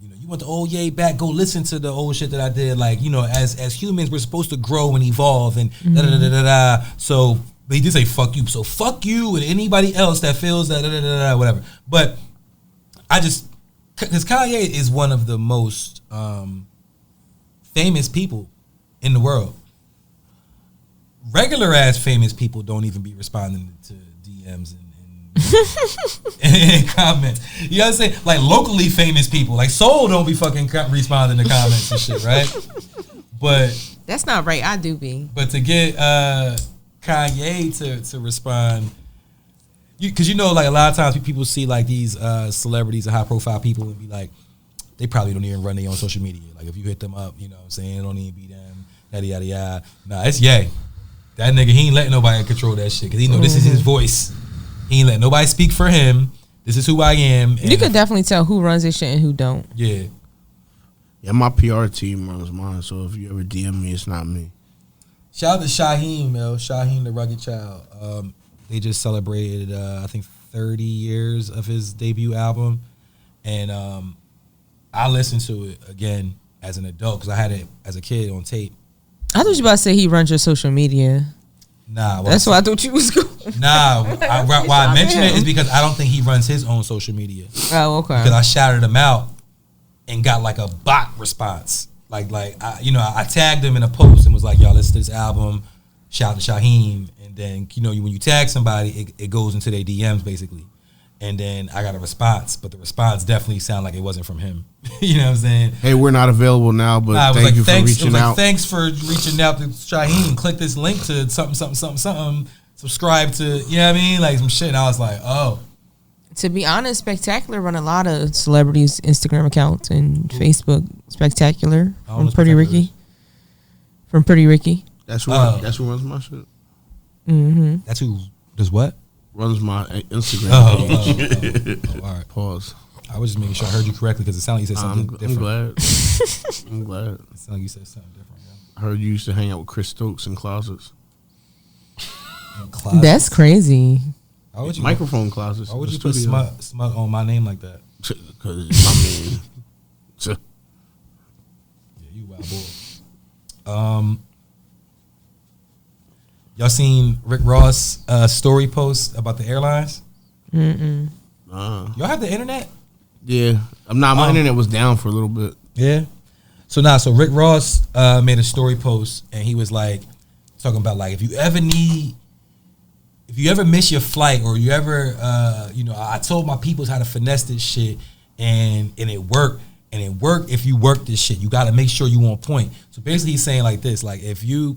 you know, you want the old Ye back, go listen to the old shit that I did, like, you know, as humans we're supposed to grow and evolve and da da da da da. So but he did say fuck you, so fuck you and anybody else that feels that da da da da whatever. But I just, because Kanye is one of the most famous people in the world. Regular ass famous people don't even be responding to DMs in comments. You know what I'm saying? Like locally famous people, like Soul don't be fucking responding to comments and shit, right? But
that's not right. I do be.
But to get Kanye to respond, because you know, like a lot of times people see like these celebrities and high profile people and be like, they probably don't even run their own social media. Like if you hit them up, you know what I'm saying, it don't even be them, yada yada yada. Nah, it's Ye. That nigga, he ain't letting nobody control that shit because he know this is his voice. He ain't letting nobody speak for him. This is who I am.
You could definitely tell who runs this shit and who don't.
Yeah.
Yeah, my PR team runs mine, so if you ever DM me, it's not me.
Shout out to Shaheem, yo. Shaheem, the Rugged Child. They just celebrated, I think, 30 years of his debut album. And I listened to it again as an adult because I had it as a kid on tape.
I thought you were about to say he runs your social media.
Nah.
That's why I thought you was going.
Nah. Why I mention it is because I don't think he runs his own social media.
Oh, okay.
Because I shouted him out and got like a bot response. Like I tagged him in a post and was like, y'all listen to this album, shout to Shaheem. And then, you know, when you tag somebody, it goes into their DMs basically. And then I got a response, but the response definitely sounded like it wasn't from him. You know what I'm saying?
Hey, we're not available now, but thank you for reaching out.
Thanks for reaching out to Shaheem. Click this link to something. Subscribe to, you know what I mean? Like some shit. And I was like, oh.
To be honest, Spectacular run a lot of celebrities' Instagram accounts and Facebook. Spectacular from Pretty Ricky. From Pretty Ricky.
That's who runs my shit.
Mm-hmm.
That's who does what?
Runs my Instagram page.
All right.
Pause.
I was just making sure I heard you correctly because it sounded like you said something different.
I'm glad.
It sounded like you said something different. Yeah.
I heard you used to hang out with Chris Stokes in closets.
That's crazy.
Why would you
microphone closets?
Why would you put smut on my name like that?
Because I mean,
yeah, you wild boy. Y'all seen Rick Ross' story post about the airlines?
Mm-mm.
Y'all have the internet?
Yeah, my internet was down for a little bit.
Yeah. So Rick Ross made a story post and he was like talking about like if you ever miss your flight or you ever I told my peoples how to finesse this shit and it worked. And it worked if you work this shit. You got to make sure you on point. So basically he's saying like this, like if you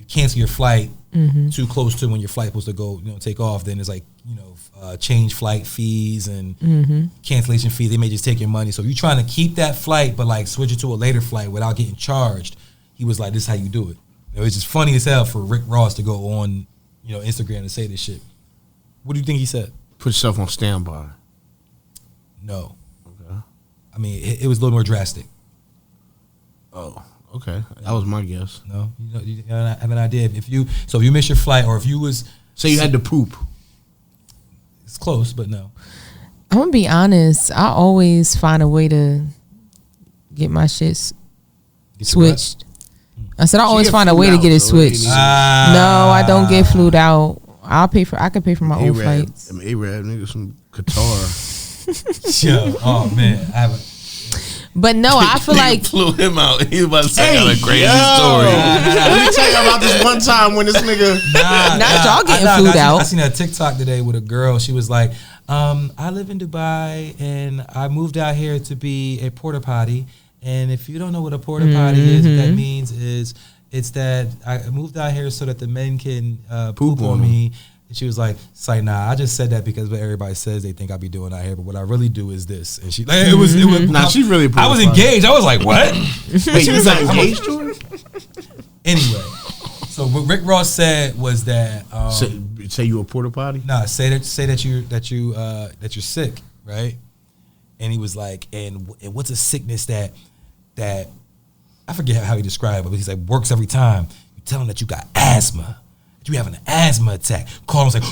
cancel your flight too close to when your flight supposed to go, take off, then it's like, change flight fees and cancellation fees. They may just take your money. So if you're trying to keep that flight, but like switch it to a later flight without getting charged, he was like, this is how you do it. It was just funny as hell for Rick Ross to go on, Instagram and say this shit. What do you think he said?
Put yourself on standby.
No.
Okay.
I mean, it was a little more drastic.
Oh. Okay, that was my guess.
No, you have an idea. If you miss your flight, or if you was
you had to poop.
It's close, but no.
I'm gonna be honest. I always find a way to get my shit switched. I said I always find a way to get it switched. No, I don't get flued out. I can pay for my own flights.
Them Arab niggas from Qatar.
Yo, oh man, I haven't.
But no, I feel like
flew him out. He was about to say a crazy story.
Let me tell you about this one time when this nigga.
Not y'all getting flued out.
I seen a TikTok today with a girl. She was like, I live in Dubai and I moved out here to be a porta potty. And if you don't know what a porta potty is, what that means is it's that I moved out here so that the men can poop on me. And she was like, nah, I just said that because what everybody says they think I be doing out here, but what I really do is this. And she like it was
Nah, she really
I was engaged. I was like, what?
Wait, she was like engaged to her?
Anyway. So what Rick Ross said was that
say you a porta potty?
Nah, say that you're sick, right? And he was like, and what's a sickness that I forget how he described it, but he's like works every time. You tell him that you got asthma. You having an asthma attack. Call him and say,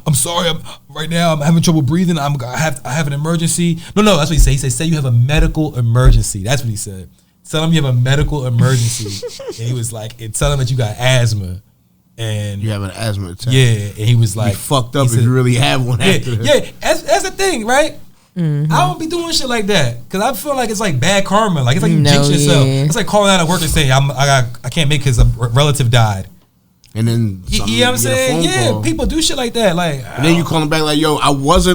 I'm sorry, right now I'm having trouble breathing. I have an emergency. No, that's what he said. He said, say you have a medical emergency. That's what he said. Tell him you have a medical emergency. And he was like, and tell him that you got asthma. And
you have an asthma attack.
Yeah, and he was like,
you fucked up if you really have one.
Yeah, that's the thing, right? I don't be doing shit like that because I feel like it's like bad karma. Like it's like you jinx yourself. It's like calling out at work and saying I can't make because a relative died.
And then
you know what I'm saying? Yeah,
call.
people do shit like that. Like,
and then you call them back like, yo, I was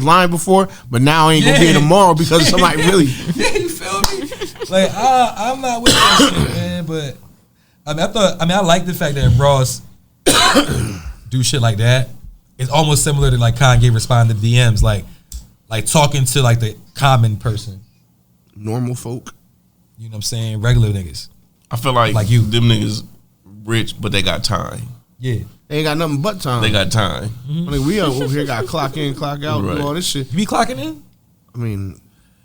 lying before, but now I ain't gonna be here tomorrow because somebody really.
Yeah, you feel me? Like, I'm not with that shit, man. But I like the fact that Ross do shit like that. It's almost similar to like Kanye responding to DMs, like talking to like the common person,
normal folk.
You know what I'm saying? Regular niggas.
I feel like
you,
them niggas rich, but they got time.
Yeah,
they ain't got nothing but time.
They got time.
Mm-hmm. I mean, we over here got clock in, clock out, right. Do all this shit.
You be clocking in?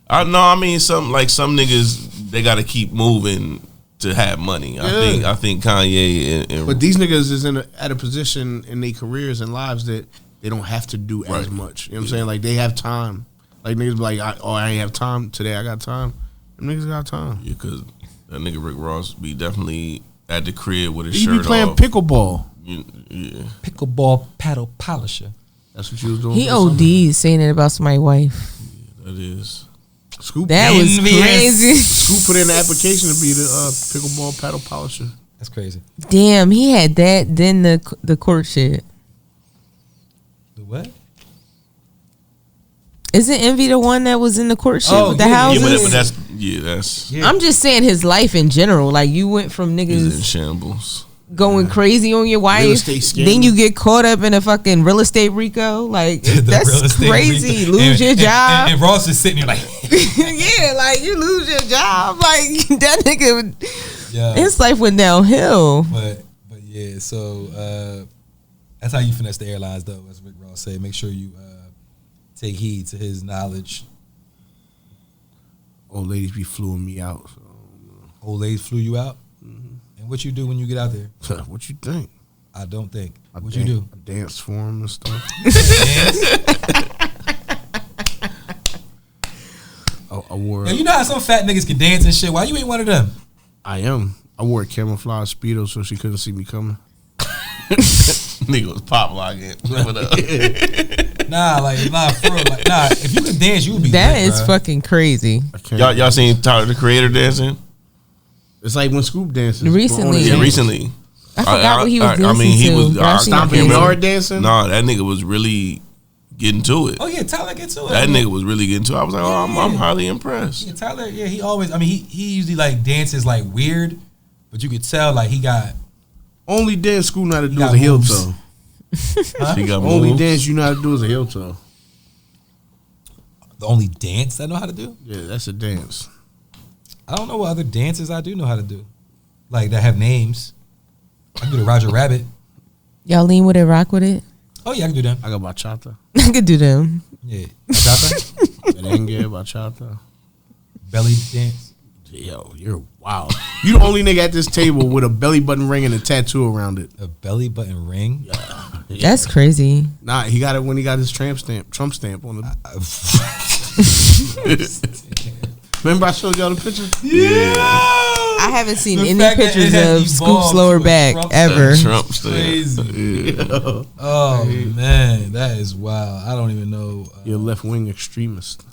I mean,
some niggas they got to keep moving to have money. Yeah. I think Kanye and
but these niggas is at a position in their careers and lives that they don't have to do as much. You know what I'm saying? Like they have time. Like niggas be like, I ain't have time today. I got time. Them niggas got time.
Yeah, because that nigga Rick Ross be definitely at the crib with his shirt off.
He be playing pickleball.
Yeah.
Pickleball paddle polisher.
That's what you was doing.
He OD'd saying it about somebody's wife.
Yeah, that is.
Scoop.
That was crazy.
Scoop put in the application to be the pickleball paddle polisher.
That's crazy.
Damn, he had that. Then the court shit.
The what?
Isn't Envy the one that was in the court shit with the houses?
Yeah, but that's.
I'm just saying his life in general. Like you went from niggas
He's in shambles,
going crazy on your wife, then you get caught up in a fucking real estate RICO. Like that's crazy. Lose your job.
And Ross is sitting here like,
yeah, like you lose your job. Like that nigga, his life went downhill.
But yeah, so that's how you finesse the airlines, though. As Rick Ross said, make sure you take heed to his knowledge.
Old ladies be fluing me out. So.
Old ladies flew you out? Mm-hmm. And what you do when you get out there?
What you think?
I don't think. What you do?
I dance for them and stuff. I wore.
Yo, you know how some fat niggas can dance and shit? Why you ain't one of them?
I am. I wore a camouflage Speedo so she couldn't see me coming.
Nigga was pop locking.
Nah, for real. Like, nah, if you could dance, you would be
that
lit,
is
bro.
fucking crazy.
Y'all seen Tyler the Creator dancing?
It's like when Scoop dances.
Recently.
Yeah, recently.
I forgot what he was dancing
he was
stomping yard dancing.
Nah, that nigga was really getting to it.
Oh yeah, Tyler gets to it.
That nigga was really getting to it. I was like, I'm highly impressed.
Yeah, Tyler. Yeah, he always. I mean, he usually like dances like weird, but you could tell like he got.
Only dance Scoop know how to do is a heel toe.
Huh? He got
only
moves.
dance you know how to do is a heel toe.
The only dance I know how to do?
Yeah, that's a dance.
I don't know what other dances I do know how to do, like that have names. I can do the Roger Rabbit.
Y'all lean with it, rock with it.
Oh yeah, I can do them.
I got bachata.
I could do them.
Yeah, bachata,
merengue, bachata,
belly dance.
Yo, you're wild. You the only nigga at this table with a belly button ring and a tattoo around it.
A belly button ring?
Yeah.
That's crazy.
Nah, he got it when he got his Trump stamp on the. Remember I showed y'all the picture?
Yeah.
I haven't seen any pictures of Scoop's lower back ever.
Trump stamp.
Crazy. Oh man, that is wild. I don't even know.
You're a left wing extremist.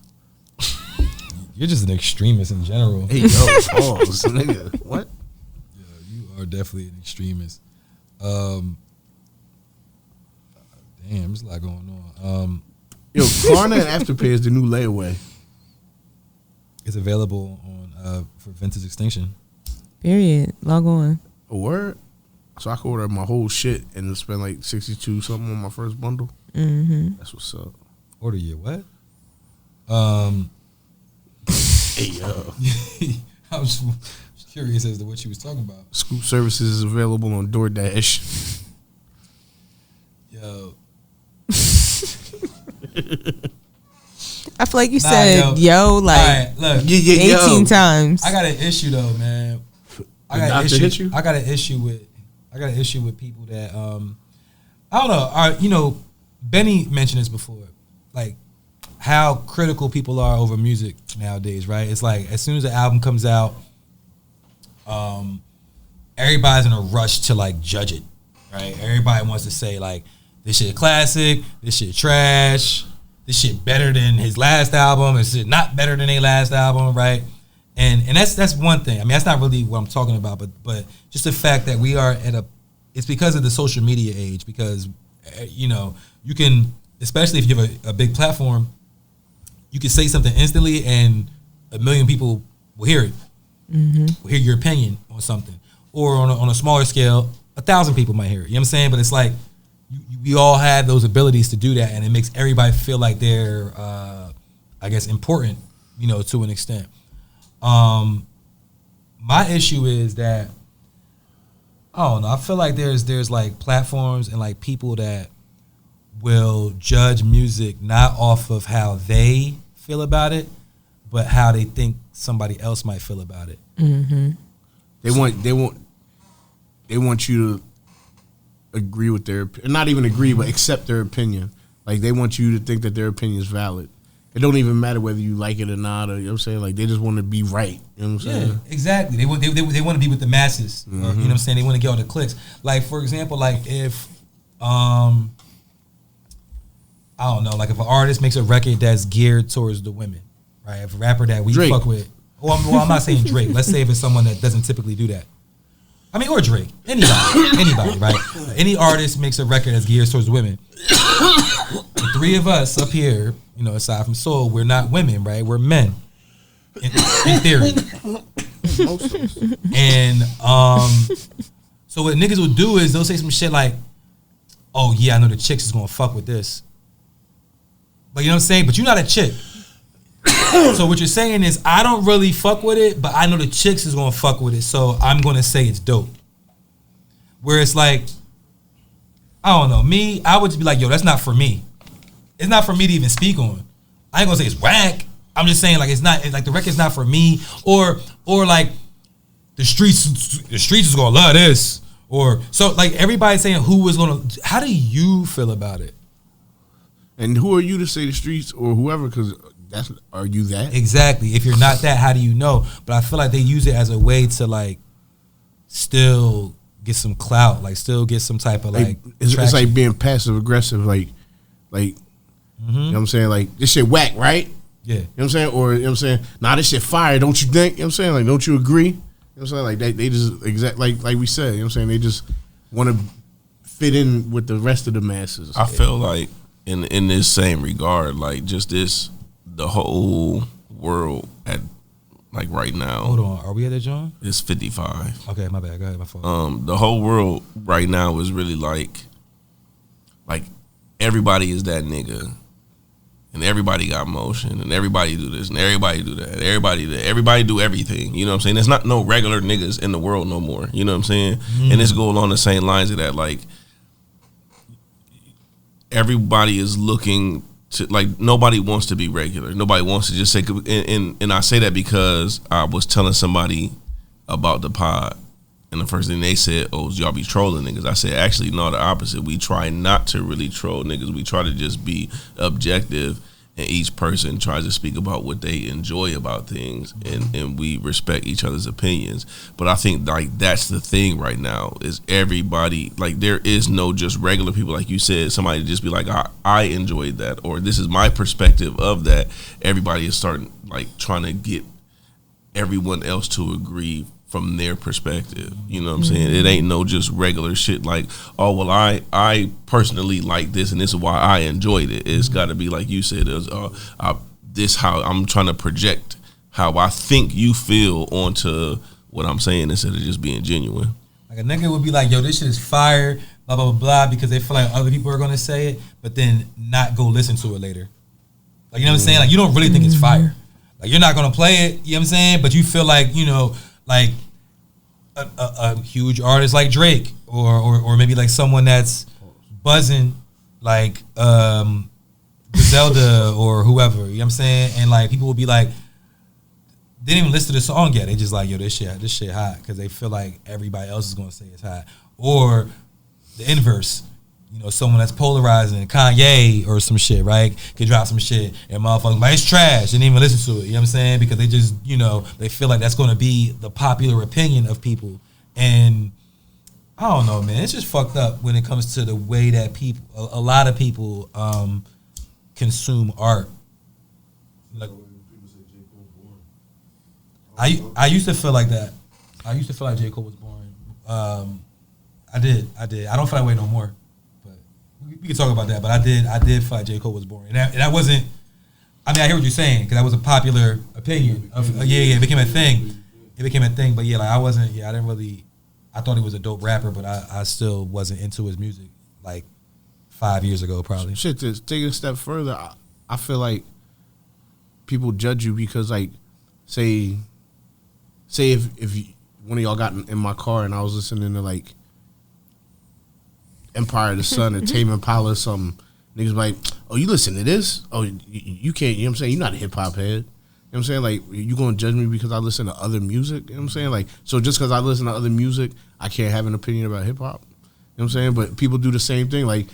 You're just an extremist in general.
Hey, yo, pause, nigga. What?
Yeah, you are definitely an extremist. Damn, there's a lot going on.
Yo, Klarna and Afterpay is the new layaway.
It's available on for Vintage Extinction.
Period. Log on.
A word? So I could order my whole shit and spend like 62 something on my first bundle.
Mm-hmm.
That's what's up.
Order your what?
Hey, yo.
I was curious as to what you was talking about.
Scoop Services is available on DoorDash.
Yo.
I feel like you said yo like
right, look,
18 times.
I got an issue though, man. I got an issue with people that I don't know. You know, Benny mentioned this before, like how critical people are over music nowadays, right? It's like as soon as the album comes out, everybody's in a rush to like judge it, right? Everybody wants to say like this shit classic, this shit trash, this shit better than his last album, this shit not better than their last album, right? And that's one thing. I mean, that's not really what I'm talking about, but just the fact that we are it's because of the social media age. Because you know, you can, especially if you have a big platform, you can say something instantly, and 1 million people will hear it. Will hear your opinion on something, or on a smaller scale, 1,000 people might hear it. You know what I'm saying? But it's like we all have those abilities to do that, and it makes everybody feel like they're, I guess, important. You know, to an extent. My issue is that I don't know. I feel like there's like platforms and like people that will judge music not off of how they feel about it, but how they think somebody else might feel about it.
They want you to agree with their, not even agree, but accept their opinion. Like they want you to think that their opinion is valid. It don't even matter whether you like it or not, or you know what I'm saying? Like they just want to be right. You know what I'm saying?
Yeah, exactly. They want to be with the masses. You know what I'm saying? They want to get all the clicks. Like for example, like if I don't know, like if an artist makes a record that's geared towards the women, right? If a rapper that we
Drake.
fuck with, well, I'm not saying Drake. Let's say if it's someone that doesn't typically do that. I mean, or Drake, anybody, right? Any artist makes a record that's geared towards women. The three of us up here, you know, aside from Soul, we're not women, right? We're men, in theory. And so what niggas will do is they'll say some shit like, "Oh yeah, I know the chicks is gonna fuck with this," but you know what I'm saying? But you're not a chick. So what you're saying is, I don't really fuck with it, but I know the chicks is gonna fuck with it, so I'm gonna say it's dope. Where it's like, I don't know, me, I would just be like, yo, that's not for me. It's not for me to even speak on. I ain't gonna say it's whack. I'm just saying like it's like the record's not for me, or like the streets is gonna love this, or so like everybody's saying who is gonna. How do you feel about it?
And who are you to say the streets or whoever? Because are you that?
Exactly. If you're not that, how do you know? But I feel like they use it as a way to like still get some clout, like still get some type of like
it's like being passive aggressive, like you know what I'm saying? Like this shit whack, right?
Yeah.
You know what I'm saying? Or you know what I'm saying? Nah, this shit fire, don't you think? You know what I'm saying? Like, don't you agree? You know what I'm saying? Like they just like we said, you know what I'm saying? They just want to fit in with the rest of the masses.
I feel like in this same regard, like just the whole world at like right now.
Hold on, are we at that, John?
It's 55.
Okay, my bad. Go ahead, my fault.
The whole world right now is really like everybody is that nigga, and everybody got motion, and everybody do this, and everybody do that, everybody do everything. You know what I'm saying? There's not no regular niggas in the world no more. You know what I'm saying? And it's going along the same lines of that. Like everybody is looking to, like, nobody wants to be regular. Nobody wants to just say, and I say that because I was telling somebody about the pod, and the first thing they said, "Oh, y'all be trolling niggas." I said, actually, no, the opposite. We try not to really troll niggas. We try to just be objective, and each person tries to speak about what they enjoy about things, and we respect each other's opinions. But I think like that's the thing right now is everybody, like there is no just regular people, like you said, somebody just be like, I enjoyed that, or this is my perspective of that. Everybody is starting like trying to get everyone else to agree from their perspective. You know what I'm saying? It ain't no just regular shit like, oh, well, I personally like this and this is why I enjoyed it. It's got to be like you said, this how I'm trying to project how I think you feel onto what I'm saying instead of just being genuine.
Like a nigga would be like, yo, this shit is fire, blah, blah, blah, blah, because they feel like other people are going to say it, but then not go listen to it later. Like, you know what I'm saying? Like, you don't really think it's fire. Like, you're not going to play it, you know what I'm saying? But you feel like, you know, like a huge artist like Drake or maybe like someone that's buzzing like Griselda or whoever, you know what I'm saying? And like people will be like, they didn't even listen to the song yet. They just like, yo, this shit hot, because they feel like everybody else is going to say it's hot. Or the inverse. You know, someone that's polarizing, Kanye or some shit, right? Could drop some shit and motherfuckers like, it's trash, didn't even listen to it, you know what I'm saying? Because they just, you know, they feel like that's going to be the popular opinion of people. And I don't know, man, it's just fucked up when it comes to the way that people, a lot of people consume art. Like, I used to feel like that. I used to feel like J. Cole was boring. I did. I don't feel that way no more. But we can talk about that. But I did feel like J. Cole was boring. And that wasn't, I mean, I hear what you're saying, because that was a popular opinion. It became a thing. But yeah, like I didn't really, I thought he was a dope rapper, but I still wasn't into his music like 5 years ago, probably.
Shit, to take it a step further, I feel like people judge you because, like, say if one of y'all got in my car and I was listening to, like, Empire of the Sun or Tame Impala or something, niggas be like, oh, you listen to this? Oh, you can't, you know what I'm saying? You're not a hip-hop head. You know what I'm saying? Like, you going to judge me because I listen to other music? You know what I'm saying? Like, so just because I listen to other music, I can't have an opinion about hip-hop? You know what I'm saying? But people do the same thing. Like,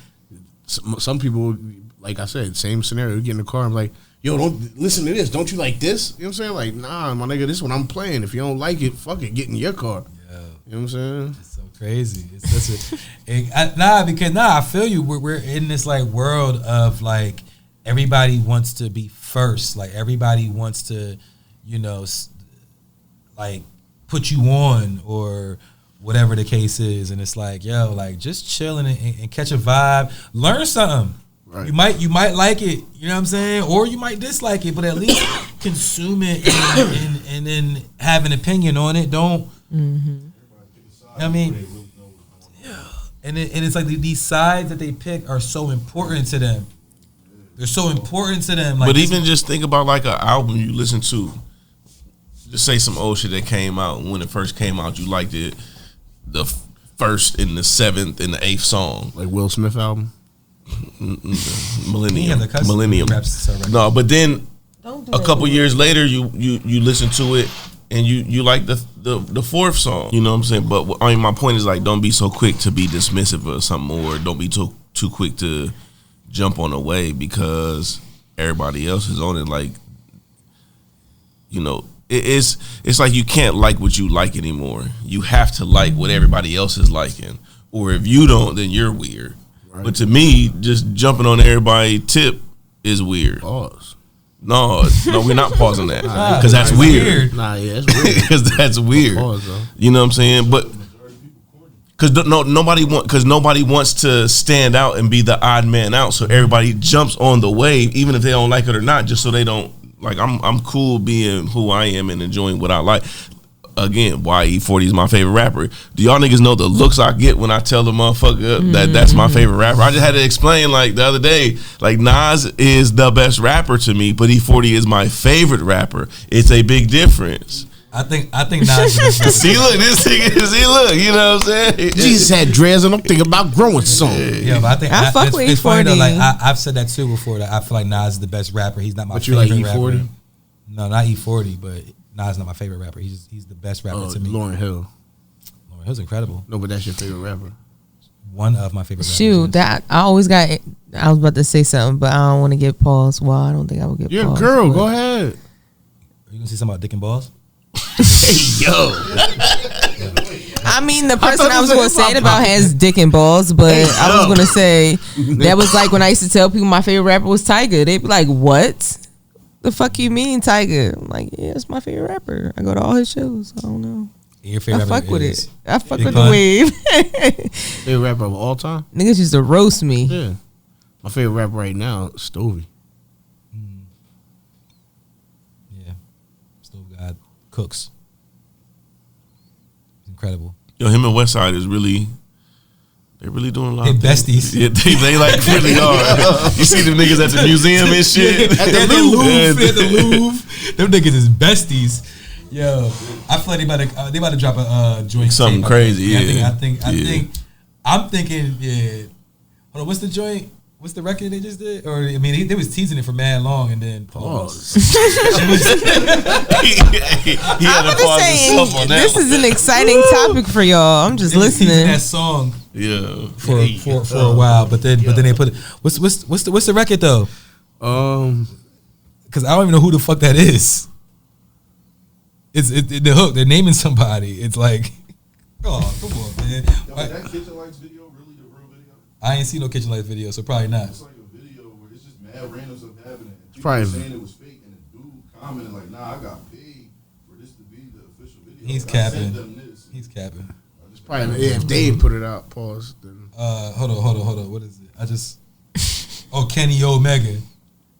some people, like I said, same scenario. You get in the car, I'm like, yo, don't listen to this. Don't you like this? You know what I'm saying? Like, nah, my nigga, this is what I'm playing. If you don't like it, fuck it, get in your car.
Yeah.
You know what I'm saying?
It's so crazy. It's such a I feel you. We're in this like world of like everybody wants to be first. Like everybody wants to, you know, like put you on or whatever the case is, and it's like, yo, like just chilling and catch a vibe, learn something. Right. You might like it, you know what I'm saying, or you might dislike it, but at least consume it and then have an opinion on it. Don't. Mm-hmm. I mean, yeah, and it's like these sides that they pick are so important to them. They're so important to them. Like,
but even just think about like an album you listen to. Just say some old shit that came out when it first came out. You liked it. The first and the seventh and the eighth song,
like Will Smith album,
Millennium. No, but then a couple years later, you listen to it and you like the fourth song. You know what I'm saying? But I mean, my point is like, don't be so quick to be dismissive of something, or don't be too quick to jump on a wave because everybody else is on it. Like, you know. It's like you can't like what you like anymore. You have to like what everybody else is liking. Or if you don't, then you're weird. Right. But to me, just jumping on everybody's tip is weird.
Pause.
No, we're not pausing that. Because that's weird.
Nah, yeah, that's weird.
Because that's weird.
Pause,
you know what I'm saying? But because nobody wants to stand out and be the odd man out. So everybody jumps on the wave, even if they don't like it or not, just so they don't. Like, I'm cool being who I am and enjoying what I like. Again, why E40 is my favorite rapper. Do y'all niggas know the looks I get when I tell the motherfucker that that's my favorite rapper? I just had to explain, like, the other day, like, Nas is the best rapper to me, but E40 is my favorite rapper. It's a big difference.
I think Nas is the
see, look, this nigga, see, look, you know what I'm saying?
Jesus had dreads and I'm thinking about growing some.
Yeah, but I think
I fuck with
it's funny though,
E40.
like I've said that too before, that I feel like Nas is the best rapper. He's not my favorite
you like E40?
rapper. No, not E40, but Nas is not my favorite rapper. He's the best rapper to me.
Lauryn Hill.
Lauryn Hill's incredible.
No, but that's your favorite rapper.
One of my favorite rappers.
Shoot, that I always got. I was about to say something, but I don't want to get paused. Well, I don't think I would get.
You're
paused,
a girl.
but.
Go ahead.
Are you gonna say something about dick and balls?
Yo.
I mean, the person I was going to say it about has dick and balls, but I was going to say that was like when I used to tell people my favorite rapper was Tyga. They'd be like, "What? The fuck you mean, Tyga?" I'm like, "Yeah, it's my favorite rapper. I go to all his shows. I don't know.
Your favorite
I fuck with
is
it. I fuck
Big
with
Pun?
the wave."
Favorite rapper of all time?
Niggas used to roast me.
Yeah. My favorite rapper right now, Stovey.
Yeah, Stove God cooks. Incredible.
Yo, him and Westside is really, they're really doing a lot.
They
of
besties.
Yeah, they like really are. You see them niggas at the museum and shit.
At the Louvre. Them niggas is besties. Yo, I feel like they about to drop a joint.
Something
tape.
crazy.
Yeah,
Yeah.
I'm thinking. Yeah. Hold on. What's the joint? What's the record they just did? Or I mean, they was teasing it for mad long, and then pause.
he had to pause himself on that.
This is an exciting topic for y'all. I'm just
They was teasing
listening.
that song.
Yeah.
For a while, but then they put it. What's the record though? Because I don't even know who the fuck that is. It's the hook. They're naming somebody. It's like, oh, come on, man.
Yo, that Kitchen Lights video really the real video?
I ain't seen no Kitchen Lights video, so probably not.
It's like a video where it's just mad random stuff happening. People
Probably.
saying it was fake, and the dude commented like, "Nah, I got paid for this to be the official video."
He's
Like, I sent
capping.
them this.
He's capping.
I just
Probably if they ain't put it out. Pause. Then.
Hold on. What is it? Kenny Omega.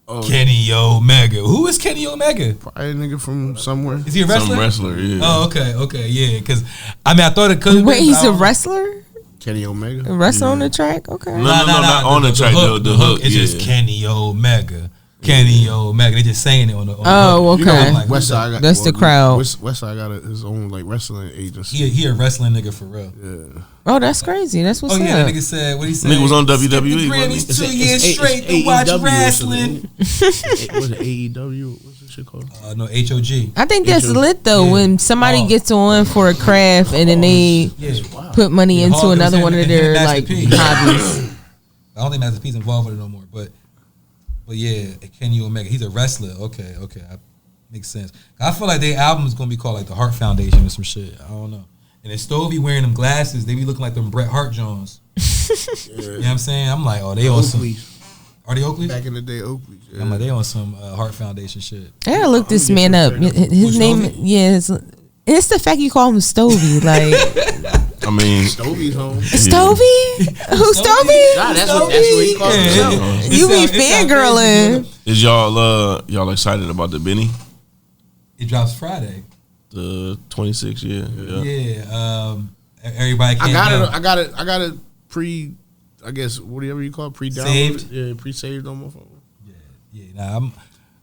Oh.
Kenny Omega. Who is Kenny Omega?
Probably a nigga from somewhere.
Is he a wrestler?
Some wrestler, yeah.
Oh, okay, yeah. Because I thought it could.
Wait, he's a wrestler?
Kenny Omega.
A wrestler on the track? Okay.
No, not on the track. The hook.
It's just Kenny Omega. Kenny Omega. They just saying it on the.
Oh,
the hook.
okay.
Like,
Westside.
That's the crowd.
Westside got his own like wrestling agency.
He a wrestling nigga for real.
Yeah.
Oh, that's crazy. That's what's up.
Oh yeah, that nigga said what he said.
Nigga was on WWE.
Grammys
wasn't
2 years straight to watch wrestling.
What's it? AEW? What's this shit called?
No, HOG.
I think that's lit though when somebody
Oh.
gets on for a craft and then they put money into
Hawk
another
was
one
in-
of
in
their
Master
like
P.
hobbies.
I don't think Master P's involved with it no more, but yeah, Kenny Omega, he's a wrestler. Okay, makes sense. I feel like their album is gonna be called like the Hart Foundation or some shit. I don't know. And if Stovey wearing them glasses, they be looking like them Bret Hart Jones. You know what I'm saying? I'm like, oh, they on some. Are they Oakley?
Back in the day, Oakley. Yeah.
I'm like, they on some Hart Foundation shit.
I gotta look this man up. His name, it's the fact you call him Stovey. Like,
I mean,
Stovey's home.
Stovey? Who's Stovey?
Nah, that's what he called himself.
You be fangirling.
is y'all excited about the Benny?
It drops Friday.
The 26th, yeah.
Everybody can't
I got it I guess whatever you call it, pre-downloaded.
Saved?
Yeah, pre-saved on my phone.
Yeah. Nah,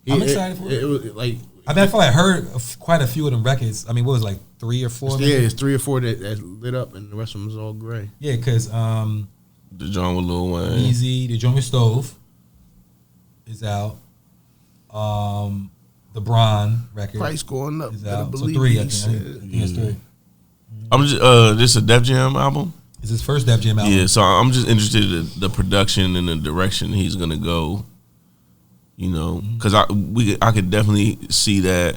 I'm excited for it.
It was like
I feel like I heard quite a few of them records. I mean, what was it, like 3 or 4?
yeah, it's 3 or 4 that lit up, and the rest of them was all gray.
Yeah, because
The John with Lil Wayne.
Easy, the Joint Stove is out. The Bron record
Price going up.
is
Better
out. So
believe
3, I
he
think.
said.
I think it's 3.
I'm just this a Def Jam album?
It's his first Def Jam album.
Yeah, so I'm just interested in the production and the direction he's gonna go. You know, because I could definitely see that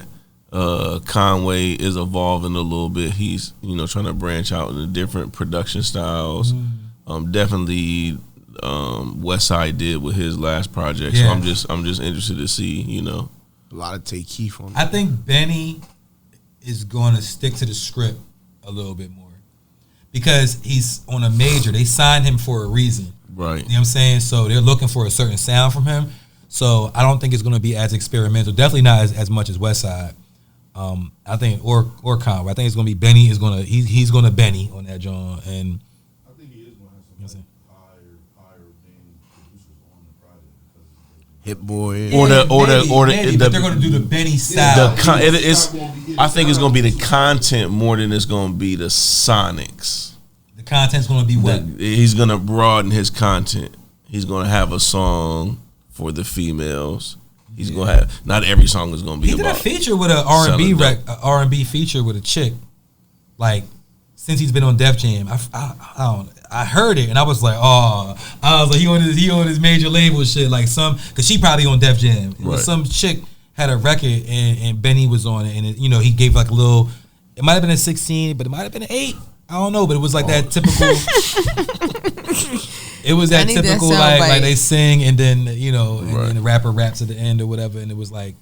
Conway is evolving a little bit. He's trying to branch out into different production styles. Definitely, Westside did with his last project.
Yeah.
So I'm just interested to see.
A lot of Take Keith on.
I think Benny is going to stick to the script a little bit more because he's on a major. They signed him for a reason.
Right.
You know what I'm saying? So they're looking for a certain sound from him. So I don't think it's going to be as experimental. Definitely not as much as Westside. I think or Conway. I think it's going to be Benny is going to he's going to Benny on that joint. And
I think he is going to have some higher name producers on the project because
Hit Boy.
but they're going to do the Benny style.
I think it's going to be the content more than it's going to be the sonics.
The content's going to be what?
He's going to broaden his content. He's going to have a song for the females. He's going to have, not every song is going to be
He did a
about
feature with an R&B feature with a chick. Like, since he's been on Def Jam, I heard it and I was like, he on his major label shit, like because she probably on Def Jam. It was some chick had a record and Benny was on it, and he gave like a little. It might have been a 16, but it might have been an 8. I don't know, but it was like that typical. It was that typical like they sing and then and then the rapper raps at the end or whatever, and it was like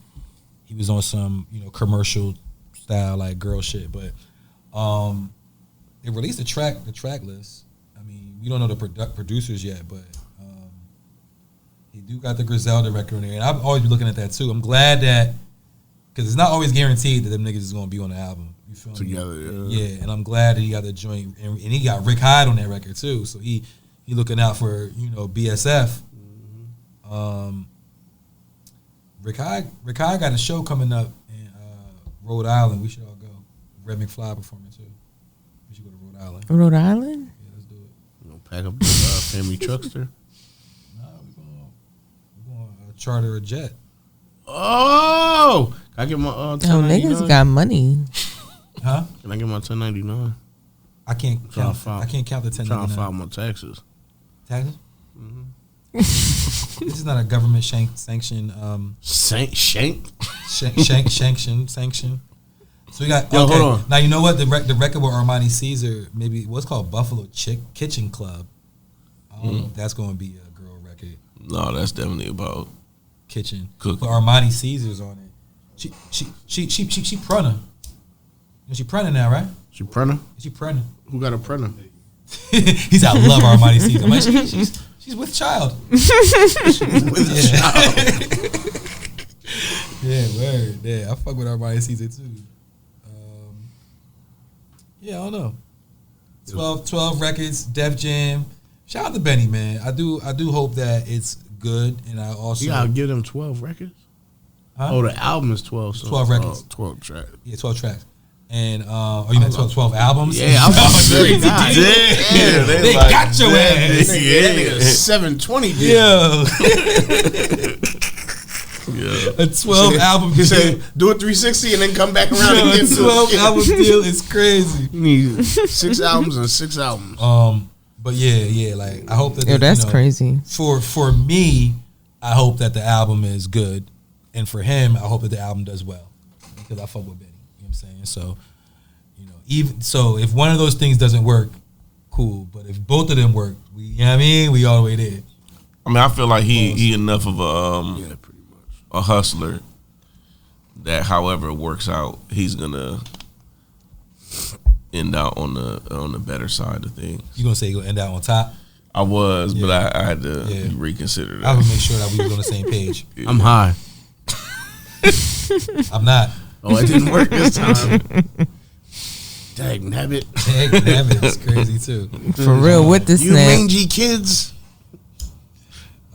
he was on some commercial style like girl shit, but they released the track list. I mean, we don't know the producers yet, but he do got the Griselda record in there, and I've always been looking at that too. I'm glad that because it's not always guaranteed that them niggas is gonna be on the album. You feel
Together,
me? Yeah, and I'm glad that he got the joint, and he got Rick Hyde on that record too. So he looking out for BSF. Rick Hyde got a show coming up in Rhode Island. We should all go. Red McFly performing too. We should go to Rhode Island.
Rhode Island?
Yeah, let's do it.
Pack up the family truckster.
Nah, we're gonna charter a jet.
Oh, can I get my 1099?
Niggas got money.
Huh?
Can I get my 1099?
I can't count.
file.
I can't count the
I'm trying to
1099
file my taxes.
taxes. This is not a government sanctioned
Shank.
sanction. So we got
Yo, hold on.
Now you know what the record with Armani Caesar, maybe what's called Buffalo Kitchen Club. I don't know if that's going to be a girl record.
No, that's definitely about
Kitchen.
Cooking.
But Armani Caesar's on it. She prunner. She prunner now, right?
She printer?
She pregnant.
Who got a printer?
He's I love Armani Caesar. I'm like, she's with child.
With child.
Yeah, word. Yeah, I fuck with Armani Caesar too. Yeah, I don't know. 12 records, Def Jam. Shout out to Benny, man. I do hope that it's good, and I also
You gotta give them 12 records?
Huh?
Oh, the album is 12. So
12 records.
12 tracks.
Yeah, 12 tracks. And you meant 12 albums?
Yeah, I was about to say, God,
Yeah,
they
like,
got your ass.
That nigga 720 did.
Yeah. A 12 album
He
deal.
said, do a 360 and then come back around
Yo,
again.
a 12 album deal is crazy.
You need 6 albums and 6 albums.
But yeah, like I hope that
Yo, that's crazy.
For me, I hope that the album is good, and for him, I hope that the album does well because I fuck with Benny. You know what I'm saying? So, even so, if one of those things doesn't work, cool. But if both of them work, you know what I mean? We all the way there.
I mean, I feel like he enough of
Yeah, pretty much.
a hustler that however it works out, he's gonna end out on the better side of things.
You gonna say you gonna end out on top?
I was, but
Yeah.
I had to
Yeah.
reconsider that.
I would make sure that we was on the same page.
Yeah.
I'm high.
I'm not.
Oh, it didn't work this time. Dang, nabbit.
Damn, it's crazy too.
For real, with the
You
snap.
mangy kids.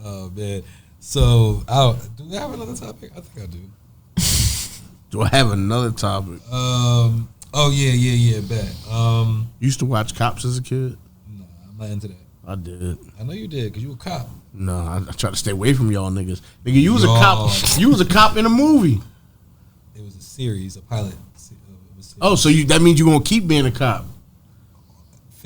Oh man. So, do we have another topic? I think I do.
Do I have another topic?
Oh yeah, bet.
You used to watch Cops as a kid?
No, I'm not into that.
I did.
I know you did, cause you a cop.
No, I try to stay away from y'all niggas. Nigga, you was a
Yo.
cop. You was a cop in a movie.
It was a series, a pilot.
Oh, so that means you gonna keep being a cop?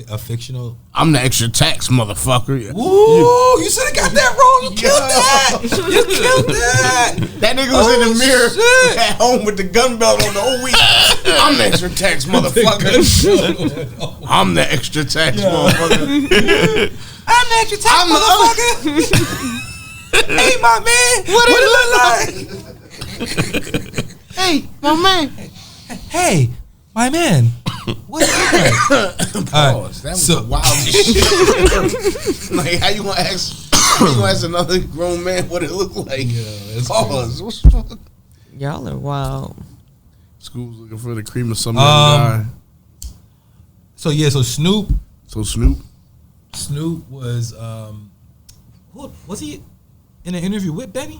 A fictional.
I'm the extra tax motherfucker.
Ooh, you should have got that wrong. You killed that. You killed that.
That nigga was in the mirror
shit.
at home with the gun belt on the whole week. I'm the extra tax motherfucker. I'm the extra tax motherfucker.
I'm the extra tax motherfucker. Hey, my man. What it look like?
Hey, my man.
Hey, my man. What it look like?
Pause. That was wild shit. Like, how you gonna ask another grown man what it look like?
Yeah,
Pause. What's the fuck?
Y'all are wild.
School's looking for the cream of some guy.
So Snoop
So Snoop.
was who was he in an interview with Benny?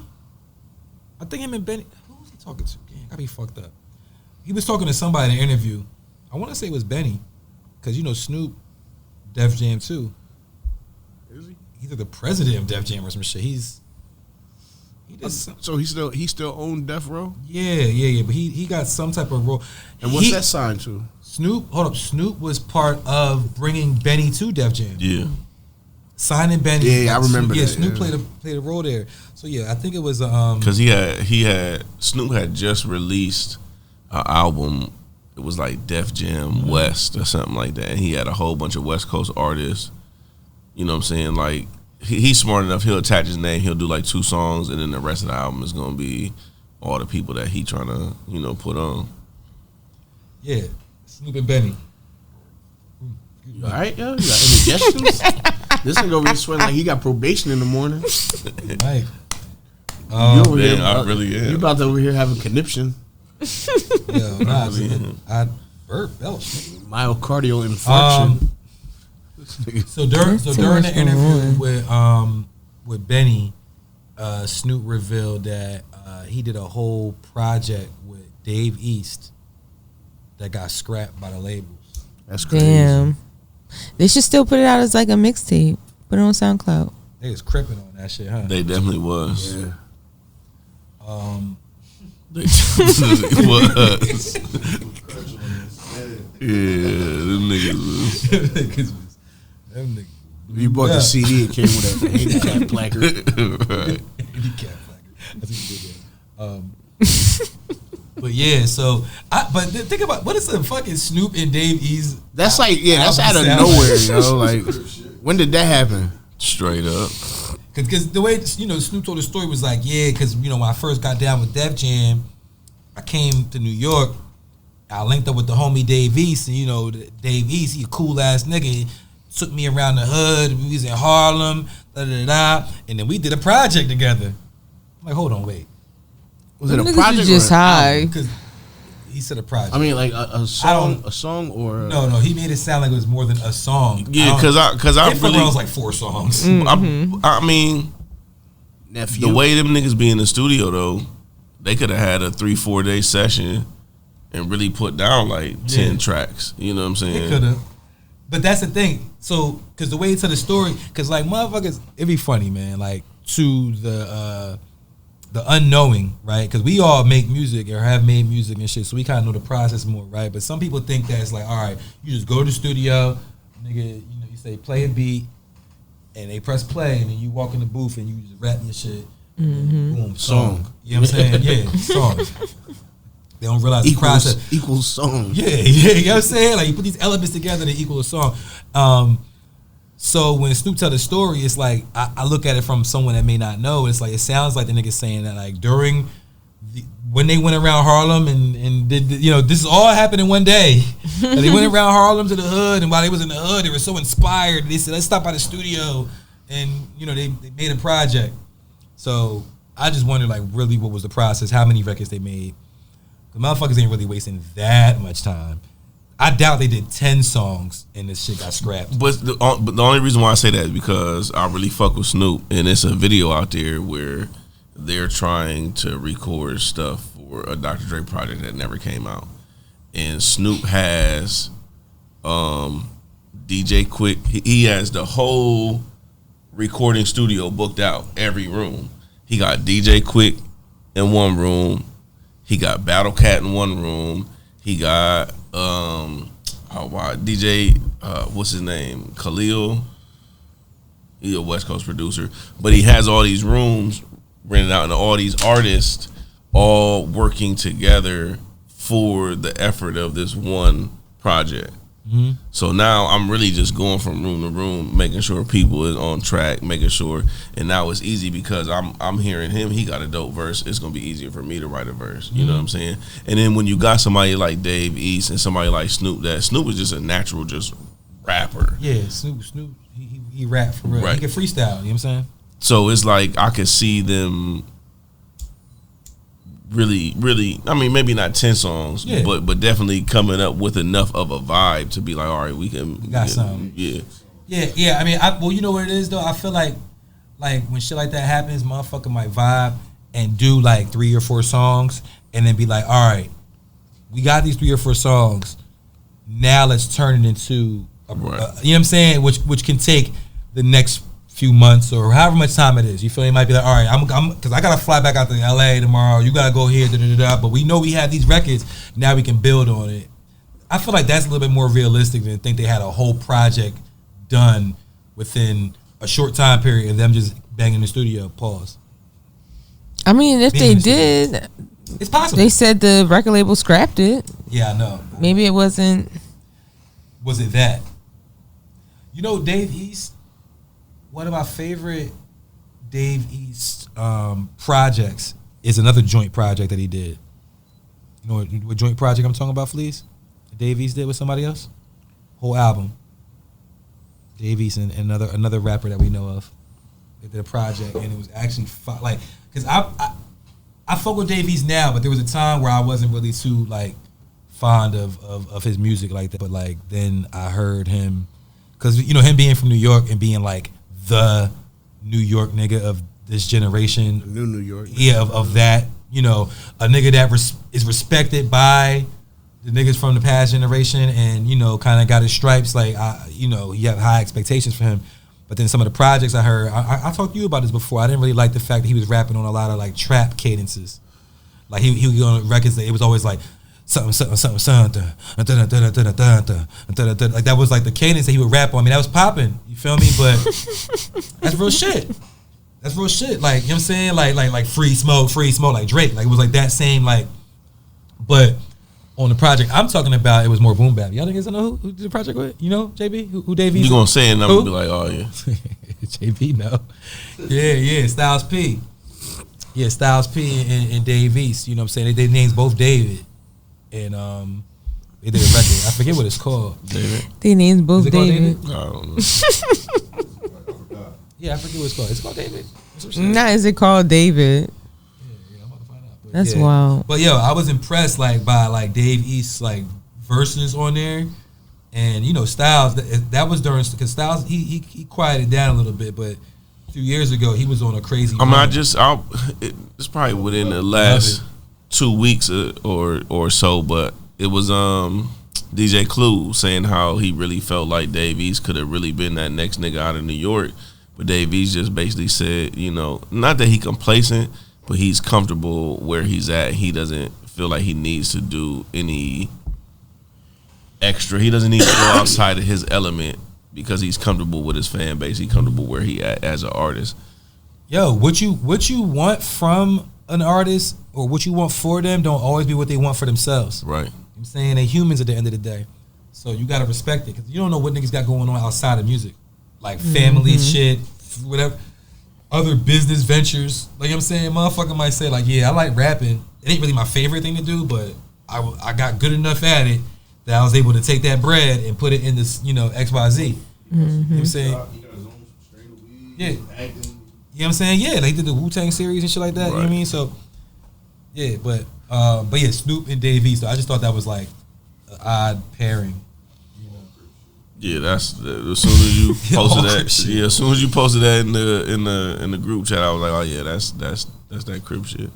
I think him and Benny. Who was he talking to? Damn, got me fucked up. He was talking to somebody in an interview. I want to say it was Benny, because Snoop, Def Jam too.
Is he?
He's like the president of Def Jam or some shit. He does.
So he still owned Death Row?
Yeah. But he got some type of role.
And what's that signed to?
Snoop, hold up. Snoop was part of bringing Benny to Def Jam.
Yeah.
Signing Benny.
Yeah, I remember that,
Snoop
yeah.
played a role there. So yeah, I think it was
Because Snoop had just released an album. It was like Def Jam West or something like that. And he had a whole bunch of West Coast artists. You know what I'm saying? Like, he's smart enough. He'll attach his name. He'll do like 2 songs, and then the rest of the album is going to be all the people that he trying to, put on.
yeah, Snoop and Benny.
You all right, yo? You got indigestions? This nigga over here sweating like he got probation in the morning.
Right.
You over
Man,
here,
I really am.
You about to over here have a conniption.
Yeah, nah, I burp belch.
Myocardial infarction.
So during
That's
the
too much
interview
going on.
with Benny, Snoop revealed that he did a whole project with Dave East that got scrapped by the labels.
That's crazy.
Damn. They should still put it out as like a mixtape. Put it on SoundCloud.
They was cripping on that shit, huh?
They definitely was.
Yeah.
They definitely was. Yeah, them niggas was.
Them niggas.
You bought the CD, it came with a handicap placard.
Right.
Handicap placard. That's what you did there. But yeah, so think about what is the fucking Snoop and Dave East?
That's like, that's out of
album
nowhere,
sound
yo. Like, when did that happen?
Straight up.
Because the way Snoop told the story was like, yeah, because when I first got down with Def Jam, I came to New York. I linked up with the homie Dave East, and you know, Dave East, he a cool ass nigga. He took me around the hood. We was in Harlem, and then we did a project together. I'm like, hold on, wait.
Was it a
Niggas
project
was just
or
high?
Because he said a project.
I mean, like a song or
no. He made it sound like it was more than a song.
Yeah, because I really
was like 4 songs.
I mean,
nephew?
the way them niggas be in the studio though, they could have had a 3-4 day session and really put down like 10 tracks. You know what I'm saying?
They could have. But that's the thing. So, because the way to the story, because like motherfuckers, it'd be funny, man. Like to the unknowing, right? Because we all make music or have made music and shit, so we kind of know the process more, right? But some people think that it's like, all right, you just go to the studio, nigga, you know, you say play a beat, and they press play, and then you walk in the booth and you just rap your shit. Boom, song. You know what I'm saying? Yeah, song. They don't realize the process
equals song.
Yeah, you know what I'm saying? Like you put these elements together, they equal a song. So when Snoop tell the story, it's like I look at it from someone that may not know. It's like it sounds like the nigga saying that like during when they went around Harlem and did you know, this is all happened in one day. And they went around Harlem to the hood, and while they was in the hood, they were so inspired. They said, let's stop by the studio, and you know they made a project. So I just wonder like really what was the process, how many records they made. The motherfuckers ain't really wasting that much time. I doubt they did 10 songs and this shit got scrapped.
But the only reason why I say that is because I really fuck with Snoop, and it's a video out there where they're trying to record stuff for a Dr. Dre project that never came out. And Snoop has DJ Quick. He has the whole recording studio booked out, every room. He got DJ Quick in one room. He got Battle Cat in one room. He got DJ what's his name? Khalil. He's a West Coast producer, but he has all these rooms rented out, and all these artists all working together for the effort of this one project. Mm-hmm. So now I'm really just going from room to room, making sure people is on track, making sure, and now it's easy because I'm hearing him. He got a dope verse. It's gonna be easier for me to write a verse. You know what I'm saying? And then when you got somebody like Dave East and somebody like Snoop, that Snoop is just a natural just rapper.
Yeah, Snoop, he rap for real. Right. He can freestyle. You know what I'm saying? So
it's like I could see them. Really, I mean, maybe not 10 songs, but definitely coming up with enough of a vibe to be like, all right, we got something.
Yeah. I mean, well, you know what it is though. I feel like when shit like that happens, motherfucker might vibe and do like 3 or 4 songs, and then be like, all right, we got these 3 or 4 songs. Now let's turn it into, you know what I'm saying? Which can take the next few months or however much time it is. You feel me? It might be like, all right, I'm because I gotta fly back out to LA tomorrow. You gotta go here, but we know we have these records. Now we can build on it. I feel like that's a little bit more realistic than think they had a whole project done within a short time period and them just banging the studio. Pause.
I mean, if they did,
it's possible.
They said the record label scrapped it.
Yeah, I know.
Maybe it wasn't.
Was it that? You know, Dave East. One of my favorite Dave East projects is another joint project that he did. You know what joint project I'm talking about, Fleece? Dave East did with somebody else? Whole album. Dave East and another rapper that we know of. They did a project, and it was actually like, because I fuck with Dave East now, but there was a time where I wasn't really too like fond of his music like that. But like then I heard him, because you know him being from New York and being like the New York nigga of this generation,
new New York,
of that, you know, a nigga that is respected by the niggas from the past generation, and you know, kind of got his stripes. Like, you know, you have high expectations for him. But then some of the projects I heard, I talked to you about this before. I didn't really like the fact that he was rapping on a lot of like trap cadences. Like he would go on records that it was always like something, like that was like the cadence that he would rap on. I mean, that was popping. You feel me? But that's real shit. That's real shit. Like, you know what I'm saying? Like free smoke, like Drake. Like it was like that same like. But on the project I'm talking about, it was more boom bap. Y'all niggas don't know who did the project with? You know, JB? Who Dave East?
You gonna say it and I'm gonna be like, oh yeah.
JB, no. Yeah, Styles P. Yeah, Styles P and Dave East. You know what I'm saying? They names both David. And They did a record. I forget what it's called.
David.
Their names both
Is it called
David.
David?
I don't know.
Yeah, I forget what it's called. It's called David. That's what she said.
Nah, is it called David?
Yeah, I'm about to find out. But
That's
yeah.
wild.
But yo, I was impressed like by like Dave East's like verses on there, and you know Styles. That was during because Styles he quieted down a little bit, but a few years ago he was on a crazy.
I mean,
run.
it's probably within the last 2 weeks or so, but it was DJ Clue saying how he really felt like Dave East could have really been that next nigga out of New York, but Dave East just basically said, you know, not that he complacent, but he's comfortable where he's at. He doesn't feel like he needs to do any extra. He doesn't need to go outside of his element because he's comfortable with his fan base. He's comfortable where he at as an artist.
Yo, what you want from an artist or what you want for them don't always be what they want for themselves.
Right.
You know what I'm saying they humans at the end of the day, so you gotta respect it because you don't know what niggas got going on outside of music, like family shit, whatever, other business ventures. Like I'm saying, motherfucker might say like, yeah, I like rapping. It ain't really my favorite thing to do, but I got good enough at it that I was able to take that bread and put it in this, you know, XYZ. You know what I'm saying?
He got his own strain of weed.
Yeah.
Acting.
You know what I'm saying? Yeah, they did the Wu-Tang series and shit like that. You know what I mean? So, yeah, but yeah, Snoop and Dave East. So I just thought that was like an odd pairing.
Yeah, that's as soon as you posted
Crip
that.
shit.
Yeah, as soon as you posted that in the group chat, I was like, oh yeah, that's that Crip shit.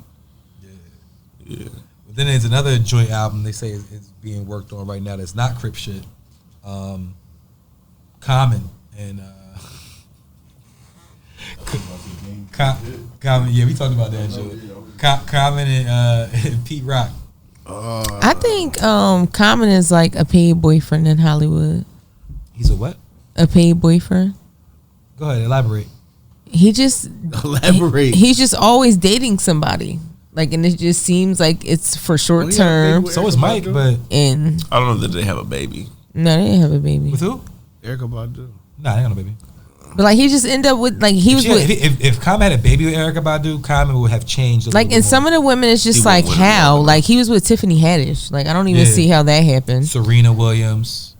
Yeah.
But then there's another joint album they say is being worked on right now that's not Crip shit. Common and Common. Yeah, we talked about that shit. Common and Pete Rock.
I think Common is like a paid boyfriend in Hollywood.
He's a what?
A paid boyfriend.
Go ahead, elaborate.
He just
Elaborate.
he's just always dating somebody. Like, and it just seems like it's for short term.
So is Mike, but
And
I don't know that they have a baby.
no, they didn't have a baby.
with who?
Erykah Badu.
Nah, they ain't got no baby.
But like, he just ended up with like he was with
If Common had a baby with Erykah Badu, Common would have changed.
like, and some of the women, it's just
He
like
went with
how
him.
like he was with Tiffany Haddish. Like, I don't even
Yeah.
see how that happened.
Serena Williams,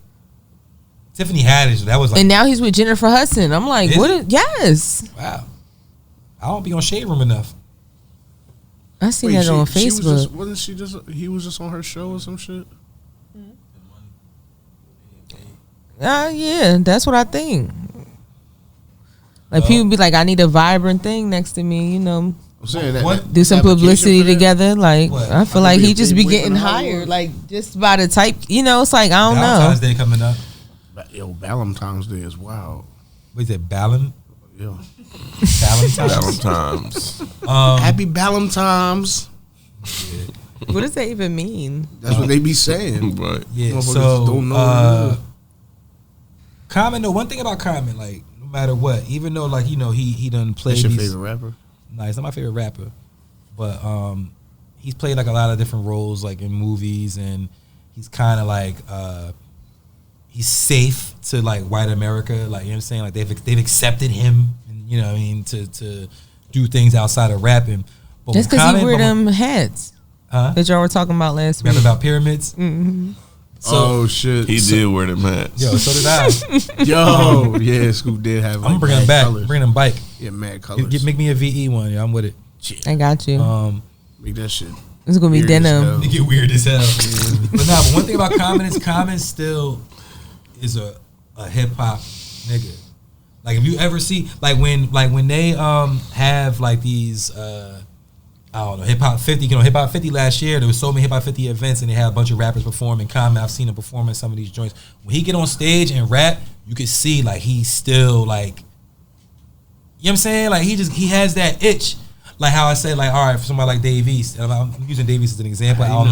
Tiffany Haddish. That was like,
And now he's with Jennifer Hudson. I'm like,
Is
what?
he?
Yes,
wow. I don't be on Shade Room enough.
I seen that on Facebook.
Wasn't she just? He was just on her show or some shit.
Yeah, that's what I think. Like, people be like, I need a vibrant thing next to me, you know,
I'm saying that.
What?
do some
application
publicity
for that?
together. Like,
What?
I feel
I
like
could be
he
a
just
big
be
boy
getting
from the
hired,
Hollywood.
like just by the type, you know. It's like, I don't
Valentine's
know.
Day coming up.
Yo, Valentine's Day is wild.
What is it? Ballon?
Yo,
Valentine's?
Valentine's.
happy Valentine's.
What does that even mean?
That's what they be saying.
Right.
Yeah.
Motherfuckers
So
don't know.
Common. The one thing about Common, like no matter what, even though like you know he done played
That's your
these.
favorite rapper?
Nah, he's not my favorite rapper, but he's played like a lot of different roles like in movies, and he's kind of like he's safe to like white America, like you know what I'm saying, like they've accepted him, and, you know what I mean, to do things outside of rapping. But
Just
when
because he
Common-
wear
but when-
them hats
huh?
that y'all were talking about last week.
Remember about pyramids?
Mm-hmm.
So
Oh shit.
He did wear them hats.
yo, so did I.
Yo, yeah, Scoop did have.
I'm
Like,
bringing him
mad
back.
colors.
Bring him bike.
Yeah, mad colors.
Make me a VE one. Yeah, I'm with it.
I got you.
Make that shit.
It's gonna be
weird as
denim.
hell.
It get weird as hell. But nah, but one thing about Common is Common still is a hip hop nigga. Like if you ever see like when they have like these I don't know, Hip Hop 50, you know, Hip Hop 50 last year, there was so many Hip Hop 50 events and they had a bunch of rappers performing. Common, I've seen him perform in some of these joints. When he get on stage and rap, you can see like he's still like, you know what I'm saying? Like he has that itch. Like how I said, like, all right, for somebody like Dave East, and I'm using Dave East as an example. I don't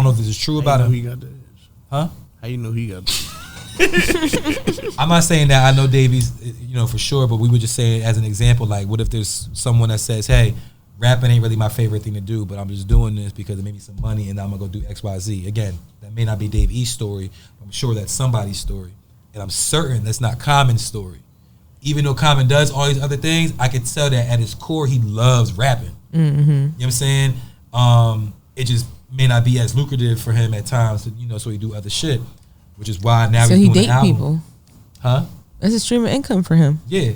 know if this is true
How
about
you know
him.
he got the itch?
Huh?
How you know he got the
I'm not saying that I know Davies, you know, for sure, but we were just saying as an example, like, what if there's someone that says, hey, rapping ain't really my favorite thing to do, but I'm just doing this because it made me some money and I'm going to go do X, Y, Z. Again, that may not be Dave East's story. I'm sure that's somebody's story. And I'm certain that's not Common's story. Even though Common does all these other things, I could tell that at his core, he loves rapping.
Mm-hmm.
You know what I'm saying? It just may not be as lucrative for him at times, you know, so he do other shit, which is why now
So
he's
he
doing
date
an album.
people.
Huh?
That's a stream of income for him.
Yeah.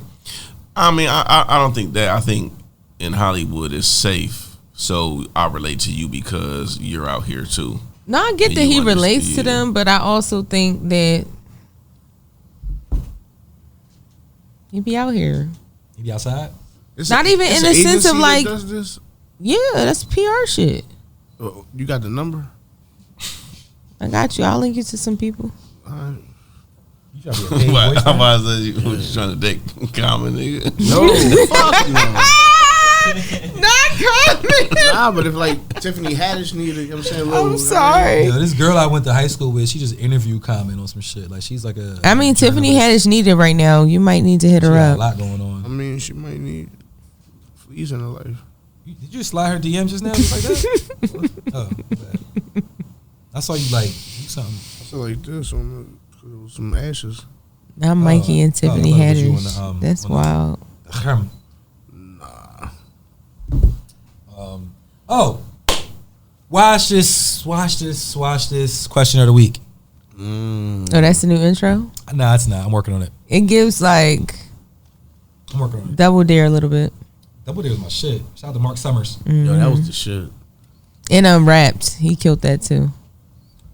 I mean, I don't think that. I think in Hollywood it's safe. So I relate to you because you're out here too.
No, I get
And
that
you
he relates to
understand.
them, but I also think that he be out here.
He be outside.
It's
Not even
it's
in
an
the sense of
agency that
like-
does this?
Yeah, that's PR shit.
Oh, you got the number?
I got you. I'll link you to some people.
All right.
You try to be a paid
What?
voice
How
now?
about I say you was trying to date Common, nigga?
No, fuck no.
Not coming.
Nah, but if like Tiffany Haddish needed, you know what I'm saying?
I'm sorry.
Yo, this girl I went to high school with, she just interviewed Common on some shit. Like she's like a.
I mean, Tiffany
journalist.
Haddish needed right now. You might need to hit
She
her
got a
up.
lot going
I
on.
mean, she might need fleas in her life.
Did you slide her DM just now, just like that? Oh, bad. I saw you like do something.
I feel like this on some ashes.
Not Mikey and Tiffany
I thought it was you
Haddish.
on the,
That's
on the-
wild.
Oh, watch this question of the week.
Oh, that's the new intro.
Nah, it's not. I'm working on it.
It gives like
I'm working on it.
Double Dare a little bit.
Double Dare was my shit. Shout out to Mark Summers.
Yo, that was the shit.
And Unwrapped, he killed that too.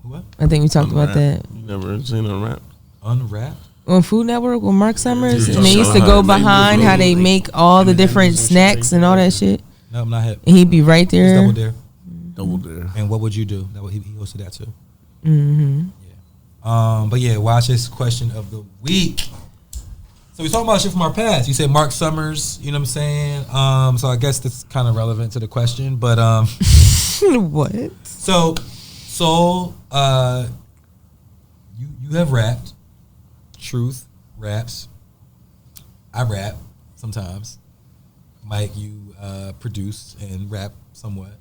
What?
I think we talked about that
You never seen a rap?
Unwrapped?
on Food Network with Mark Summers,
Yeah.
and they used to go behind how they make all the different snacks and all that shit,
No, I'm not hip.
and he'd be right
It's
there.
Double Dare.
Double Dare.
And what would you do? That he hosted that too.
Mm-hmm.
But yeah, watch this question of the week. So we talking about shit from our past. You said Mark Summers, you know what I'm saying? So I guess that's kind of relevant to the question. But
What?
so you have rapped. Truth raps. I rap sometimes. Mike, you produce and rap somewhat.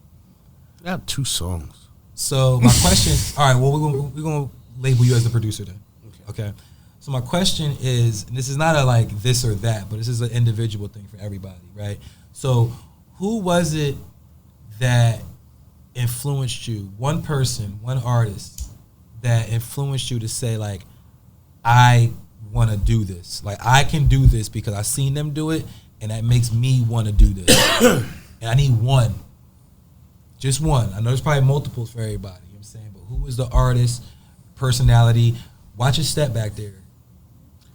I got 2 songs.
So my question, all right, well we're gonna label you as the producer then. Okay. So my question is, and this is not a like this or that, but this is an individual thing for everybody, right? So who was it that influenced you? One person, one artist that influenced you to say like, I want to do this. Like I can do this because I seen them do it, and that makes me want to do this. And I need one. Just one. I know there's probably multiples for everybody. You know what I'm saying? But who is the artist, personality? Watch your step back there.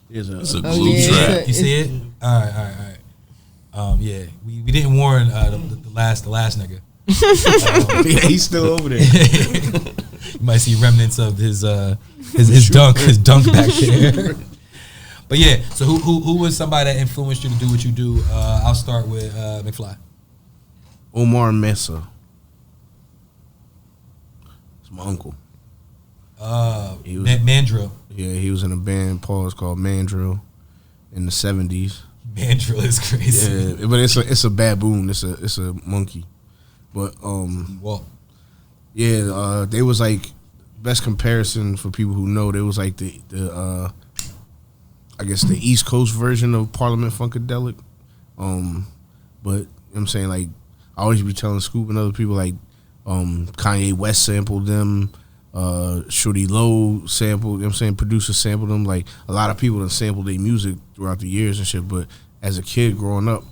It's a
Oh,
glue
yeah.
trap.
You see it? All right. Yeah, we didn't warn the last nigga.
Yeah, he's still over there.
You might see remnants of his dunk back there. But yeah, so who was somebody that influenced you to do what you do? I'll start with McFly.
Omar Mesa. It's my uncle. He was-
Mandrill.
Yeah, he was in a band, Paul's called Mandrill, in the 70s.
Mandrill is crazy.
Yeah, but it's a baboon. It's a monkey. But
Well,
yeah, they was like best comparison for people who know. They was like the I guess the East Coast version of Parliament Funkadelic. But you know what I'm saying, like I always be telling Scoop and other people like Kanye West sampled them. Shorty Lowe sampled, you know what I'm saying, producers sampled them. Like a lot of people that sampled their music throughout the years and shit. But as a kid growing up,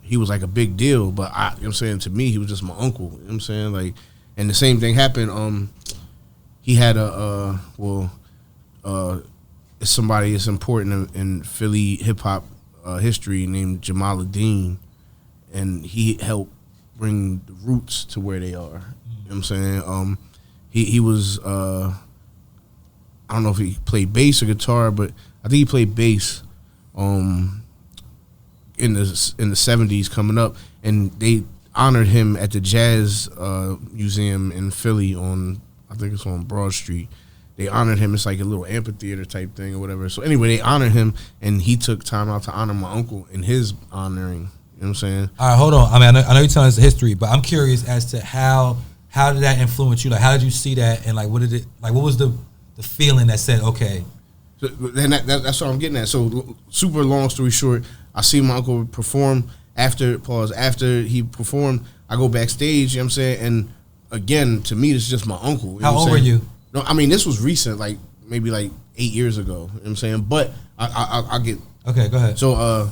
he was like a big deal. But I, you know what I'm saying, to me, he was just my uncle. You know what I'm saying? Like, and the same thing happened. He had it's somebody that's important in Philly hip hop history named Jamaluddin, and he helped bring the roots to where they are. You know what I'm saying? He was I don't know if he played bass or guitar, but I think he played bass in the 70s coming up, and they honored him at the Jazz Museum in Philly on, I think it's on Broad Street. They honored him. It's like a little amphitheater type thing or whatever. So anyway, they honored him, and he took time out to honor my uncle in his honoring. You know what I'm saying?
all right, hold on. I mean, I know you're telling us the history, but I'm curious as to how did that influence you? Like, how did you see that, and like, what was the feeling that said, okay?
So, then that's what I'm getting at. So super long story short, I see my uncle perform after he performed. I go backstage, you know what I'm saying? And again, to me, this is just my uncle. You know
How
what I'm
old were
saying?
you?
No, I mean, this was recent, like maybe like 8 years ago. You know what I'm saying? But I get...
Okay, go ahead.
So, you know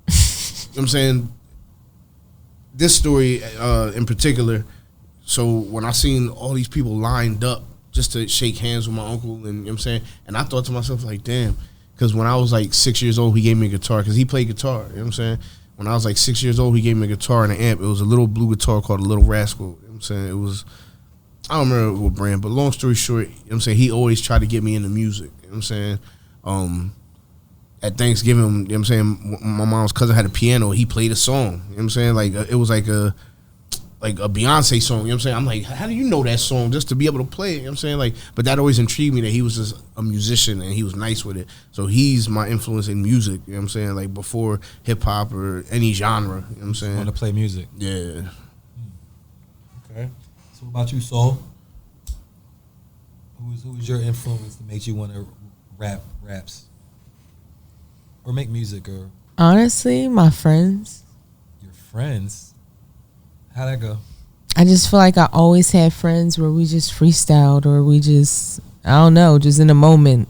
what I'm saying? This story in particular, so when I seen all these people lined up just to shake hands with my uncle, and you know what I'm saying? And I thought to myself, like, damn, because when I was like 6 years old, he gave me a guitar, because he played guitar, you know what I'm saying? When I was like 6 years old, he gave me a guitar and an amp. It was a little blue guitar called a Little Rascal, you know what I'm saying? It was, I don't remember what brand, but long story short, you know what I'm saying? He always tried to get me into music, you know what I'm saying? At Thanksgiving, you know what I'm saying, my mom's cousin had a piano, he played a song, you know what I'm saying? Like, it was like a Beyonce song, you know what I'm saying? I'm like, how do you know that song just to be able to play it, you know what I'm saying? Like, but that always intrigued me that he was just a musician and he was nice with it. So he's my influence in music, you know what I'm saying? Like, before hip-hop or any genre, you know what I'm saying?
Want to play music.
Yeah.
Okay. So what about you, Soul? Who was your influence that makes you want to raps? Or make music, or
Honestly, my friends.
your friends? How'd that go?
I just feel like I always had friends where we just freestyled, or we just, I don't know, just in a moment.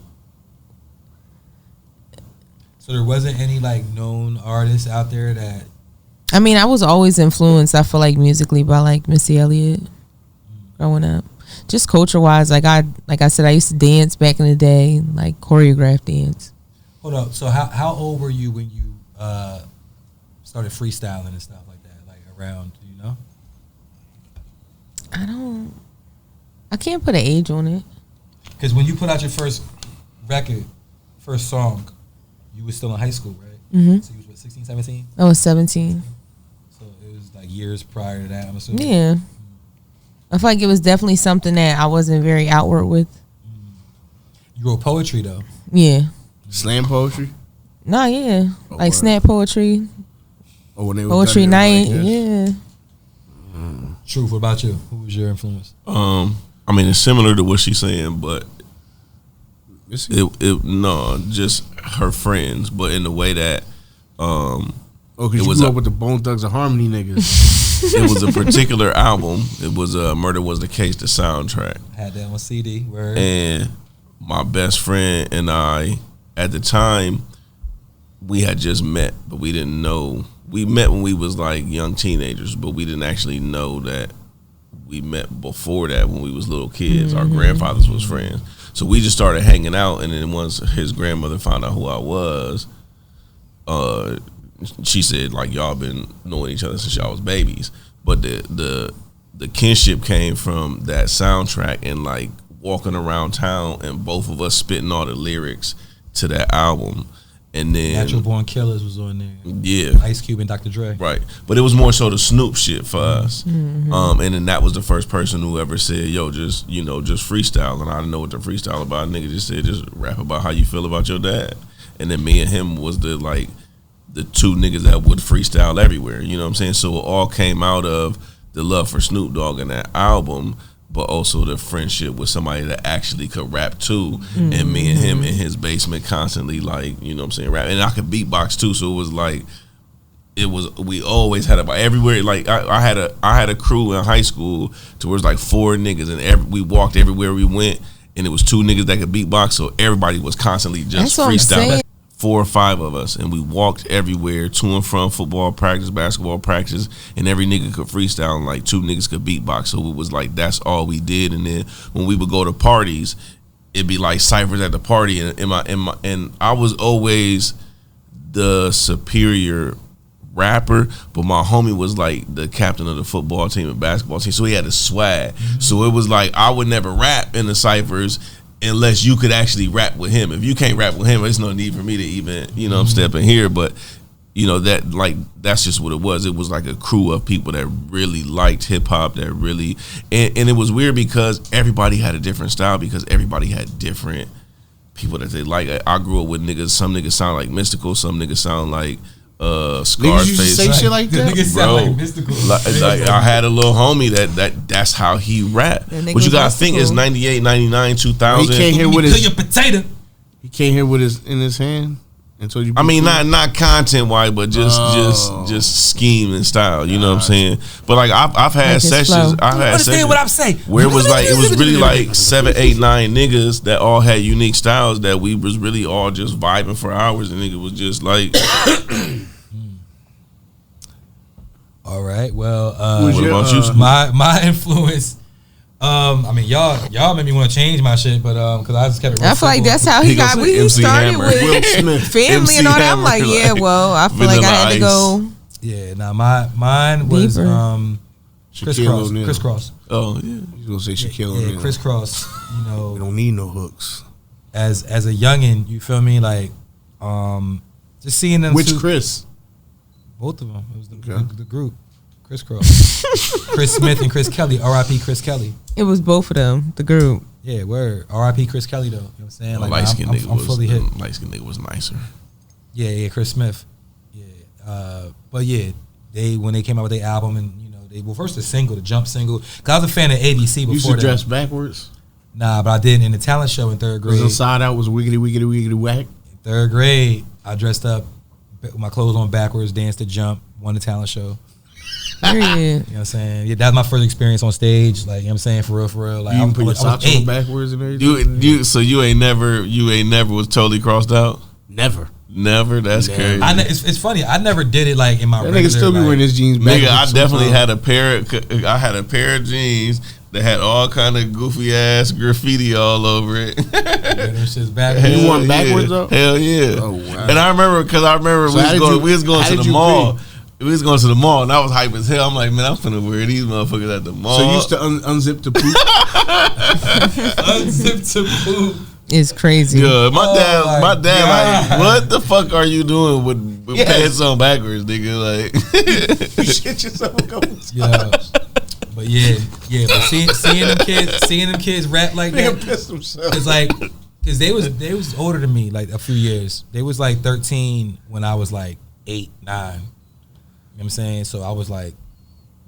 So there wasn't any like known artists out there that...
I mean, I was always influenced, I feel like, musically by like Missy Elliott growing up. Just culture wise, like I said, I used to dance back in the day, like choreographed dance.
Hold up. So how old were you when you started freestyling and stuff like that? Like around, do you know?
I can't put an age on it.
Because when you put out your first record, first song, you were still in high school, right?
Mm-hmm.
So you was what, 16, 17?
I was 17.
So it was like years prior to that, I'm assuming.
Yeah. I feel like it was definitely something that I wasn't very outward with.
You wrote poetry though.
Yeah.
Slam poetry?
Nah, yeah.
Oh,
like
word.
snap poetry,
Or when they was
poetry
done,
night.
like,
Yeah.
Truth, what about you? Who was your influence?
I mean, it's similar to what she's saying, but
Missy?
no, just her friends, but in the way that
Oh, because
it
you
was
grew
a-
up with the Bone Thugs and Harmony niggas.
it was a particular album. It was Murder Was the Case, the soundtrack.
Had that on CD. Word.
And my best friend and I, at the time, we had just met, but we didn't know. We met when we was like young teenagers, but we didn't actually know that we met before that when we was little kids. Our grandfathers was friends. So we just started hanging out, and then once his grandmother found out who I was, she said, like, y'all been knowing each other since y'all was babies. But the kinship came from that soundtrack and like walking around town and both of us spitting all the lyrics to that album. And then
Natural Born Killers was on there.
Yeah.
Ice Cube and Dr. Dre.
Right. But it was more so the Snoop shit for us. And then that was the first person who ever said, yo, just freestyle. And I didn't know what to freestyle about. Nigga just said, just rap about how you feel about your dad. And then me and him was the two niggas that would freestyle everywhere. You know what I'm saying? So it all came out of the love for Snoop Dogg and that album, but also the friendship with somebody that actually could rap too. And me and him in his basement constantly, like, you know what I'm saying, rap. And I could beatbox too, so it was like, we always had about everywhere. Like I had a crew in high school to where it was like 4 niggas, and we walked everywhere we went, and it was 2 niggas that could beatbox, so everybody was constantly just
That's what I'm saying.
freestyling. 4 or 5 of us, and we walked everywhere, to and from football practice, basketball practice, and every nigga could freestyle, and like 2 niggas could beatbox. So it was like that's all we did. And then when we would go to parties, it'd be like ciphers at the party, and I was always the superior rapper, but my homie was like the captain of the football team and basketball team, so he had a swag. So it was like I would never rap in the ciphers unless you could actually rap with him. If you can't rap with him, there's no need for me to even, step in here. But, that's just what it was. It was like a crew of people that really liked hip-hop, that really, and it was weird because everybody had a different style because everybody had different people that they like. I grew up with niggas, some niggas sound like Mystical, some niggas sound like
Niggas
Scarface.
used to say shit like that?
Niggas sound like Mystical.
Like I had a little homie that's how he rap.
That nigga
But you
was
gotta think it's
Mystical.
98, 99, 2000.
He came here with
Kill
his
your potato.
He came here with his in his hand. Until you.
I mean, not content wise, but just scheme and style. You know what I'm saying? But like I've had
Like his
sessions.
flow.
I've had
Understand
sessions
what I'm saying?
where it was really like 7, 8, 9 niggas that all had unique styles that we was really all just vibing for hours, and nigga was just like.
All right. Well,
What about you?
my influence. I mean, y'all made me want to change my shit, but because I just kept it.
I feel like that's how he got.
gonna
We
say MC
started
Hammer.
with
Will Smith.
family
MC
and all that. I'm like,
Hammer,
yeah,
like,
well, I feel like I had to
Vanilla
go.
Yeah. Now mine was
Deeper.
crisscross.
O'Neal.
Crisscross.
Oh yeah.
He's gonna say Shaquille
Yeah,
O'Neal.
crisscross. You know,
We don't need no hooks.
as a youngin, you feel me? Like, just seeing them.
Which
two,
Chris?
Both of them. It was
Okay.
the group. Crisscross. Chris Smith and Chris Kelly. R.I.P. Chris Kelly.
It was both of them, the group.
Yeah, word. R.I.P. Chris Kelly though. You know what I'm saying? Like,
Light skinned nigga
I'm fully hit.
light skinned nigga was nicer.
Yeah, Chris Smith. Yeah, but yeah, when they came out with their album and first the single, the Jump single. Cause I was a fan of ABC
You used
before
to
that.
dress backwards.
Nah, but I did in the talent show in third
Because
grade.
inside out was wiggity wiggity wiggity whack.
Third grade, I dressed up with my clothes on backwards, danced the Jump, won the talent show.
Period.
You know what I'm saying? Yeah, that was my first experience on stage. Like, you know what I'm saying? For real. Like,
You
I
even put your
was
socks
8.
on backwards and everything.
So you ain't never was totally crossed out.
Never.
Never. That's
Never.
crazy.
It's funny. I never did it like in my
That
regular.
nigga still be
like,
wearing his jeans backwards.
Nigga, I definitely
sometimes.
had a pair of jeans that had all kind of goofy ass graffiti all over it.
yeah, them shits back.
You
Hell
went backwards, though?
Hell yeah.
Oh, wow.
And I remember
So how did
we was going
how
to
did
the
you
mall.
be?
We was going to the mall, and I was hype as hell. I'm like, man, I'm finna wear these motherfuckers at the mall.
So you used to unzip the poop.
Unzipped to poop.
It's crazy.
Yeah, my dad,
God.
like, what the fuck are you doing with pants on backwards, nigga? Like,
You shit yourself a couple times.
Yeah. But but seeing them kids rap like
Nigga
that,
pissed himself.
it's like, cause they was older than me, like a few years. They was like 13 when I was like 8, 9. You know what I'm saying? So I was like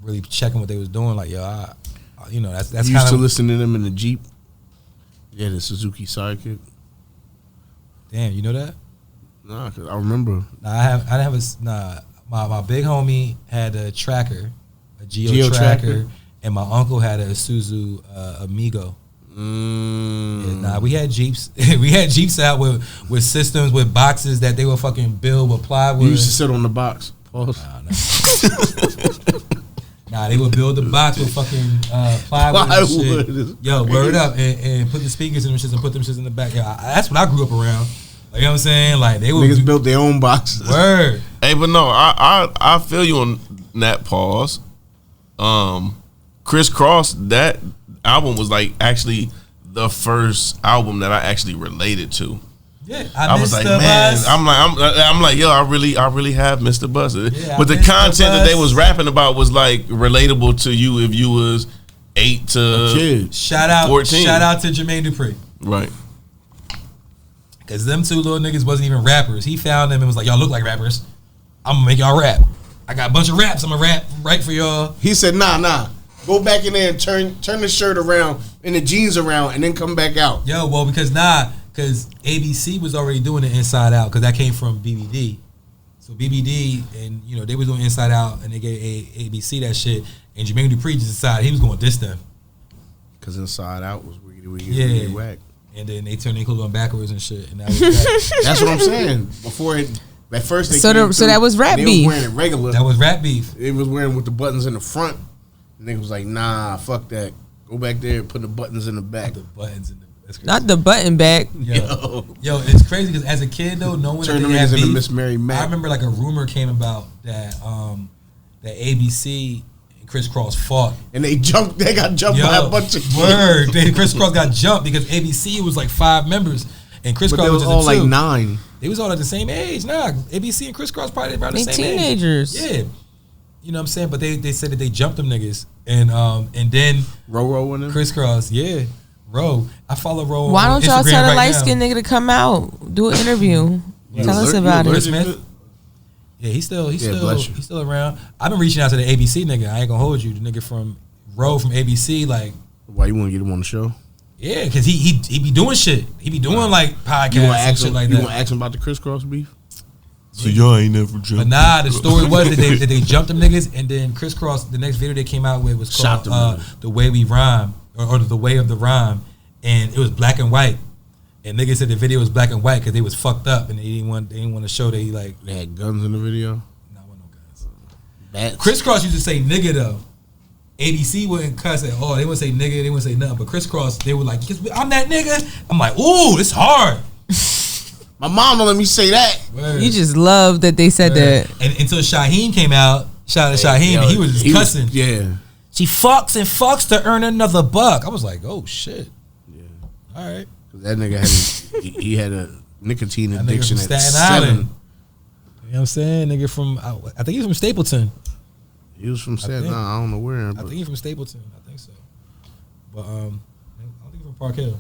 really checking what they was doing. Like, yo, that's
You
kind
used to
of
listen to them in the Jeep. Yeah, the Suzuki Sidekick.
damn. You know that?
Nah, cause I remember.
My big homie had a tracker, a Geo
Geo
tracker,
Tracker?
and my uncle had a Isuzu Amigo. Yeah, we had Jeeps. We had Jeeps out with systems with boxes that they would fucking build with plywood.
You used to sit on the box. Pause.
Nah, they would build the box with fucking plywood and shit.
Plywood.
Yo, word up and put the speakers in them shits and put them shits in the back. Yo, that's what I grew up around. Like, you know what I'm saying? Like, they would
Niggas built their own boxes.
word.
hey, but no, I feel you on that pause. Criss Cross, that album was like actually the first album that I actually related to.
Yeah,
I was like, man, I'm like, yo, I really have missed the bus.
Yeah,
but the
I missed the
content that they
bus.
was rapping about was like relatable to you if you was 8 to
Kid.
Shout out
14.
to Jermaine Dupri.
right.
Cause them two little niggas wasn't even rappers. He found them and was like, y'all look like rappers. I'm gonna make y'all rap. I got a bunch of raps. I'm gonna rap for y'all.
He said, nah. Go back in there and turn the shirt around and the jeans around and then come back out.
Yo, well, because ABC was already doing it Inside Out because that came from BBD. So BBD and they was doing Inside Out and they gave ABC that shit. And Jermaine Dupri just decided he was gonna diss them.
Cause Inside Out was wiggity
Yeah.
wiggity whack.
And then they turned their clothes on backwards and shit. And that was that.
That's what I'm saying. Before it, at first they
So
came
the- so
through,
that was rap
they
beef.
was wearing it regular.
That was rap beef.
It was wearing with the buttons in the front. Nigga was like, nah, fuck that. Go back there and put the buttons in the back.
The buttons in the. That's crazy.
Not the button back.
Yo, it's crazy because as a kid though, no one
Turn them
didn't have
niggas into
beef.
Miss Mary Mack.
I remember like a rumor came about that that ABC and Criss Cross fought.
And they got jumped by a bunch of kids.
Word. Criss Cross got jumped because ABC was like 5 members and Criss
But
Cross
they
was
was
just
all
a 2.
like 9.
They was all at the same age. Nah, ABC and Criss Cross probably around the
They
same age.
teenagers.
Yeah. You know what I'm saying? But they said that they jumped them niggas. And then
Ro and them.
Criss Cross, yeah. Ro. I follow Ro
Why
on
don't y'all
Instagram
tell the
right
light
now.
skinned nigga to come out, do an interview, tell us about
Will
it?
Smith? Yeah, he's still
bless you.
he's still around. I've been reaching out to the ABC nigga. I ain't gonna hold you. The nigga from Ro from ABC, like,
Why you want to get him on the show?
yeah, because he be doing shit. He be doing like
You want
podcasts
to
and
ask
shit
him?
like
You
that.
want to ask him about the Criss Cross beef?
So y'all ain't never jumped.
But nah, the story was that they jumped them niggas, and then Crisscross. The next video they came out with was
Shot
called
them
"The Way We Rhyme" or "The Way of the Rhyme," and it was black and white. And niggas said the video was black and white because they was fucked up, and they didn't want to show they like.
They had guns in the video.
Nah, wasn't no guns.
That's
Crisscross used to say nigga though. ABC wouldn't cuss at all. They wouldn't say nigga. They wouldn't say nothing. But Crisscross, they were like, "I'm that nigga." I'm like, "Ooh, it's hard."
my mom don't let me say that.
Word.
You just love that they said that.
And until Shaheem came out, shout out to Shaheem, and he was just cussing.
Yeah.
She fucks and fucks to earn another buck. I was like, oh shit.
Yeah.
All right.
That nigga had he had a nicotine
That nigga
addiction
from
at
Staten
7.
Island. You know what I'm saying? Nigga from, I think he's from Stapleton.
He was from Staten Island. I don't know where.
I
But
think he's from Stapleton. I think so. But I don't think he's from Park Hill.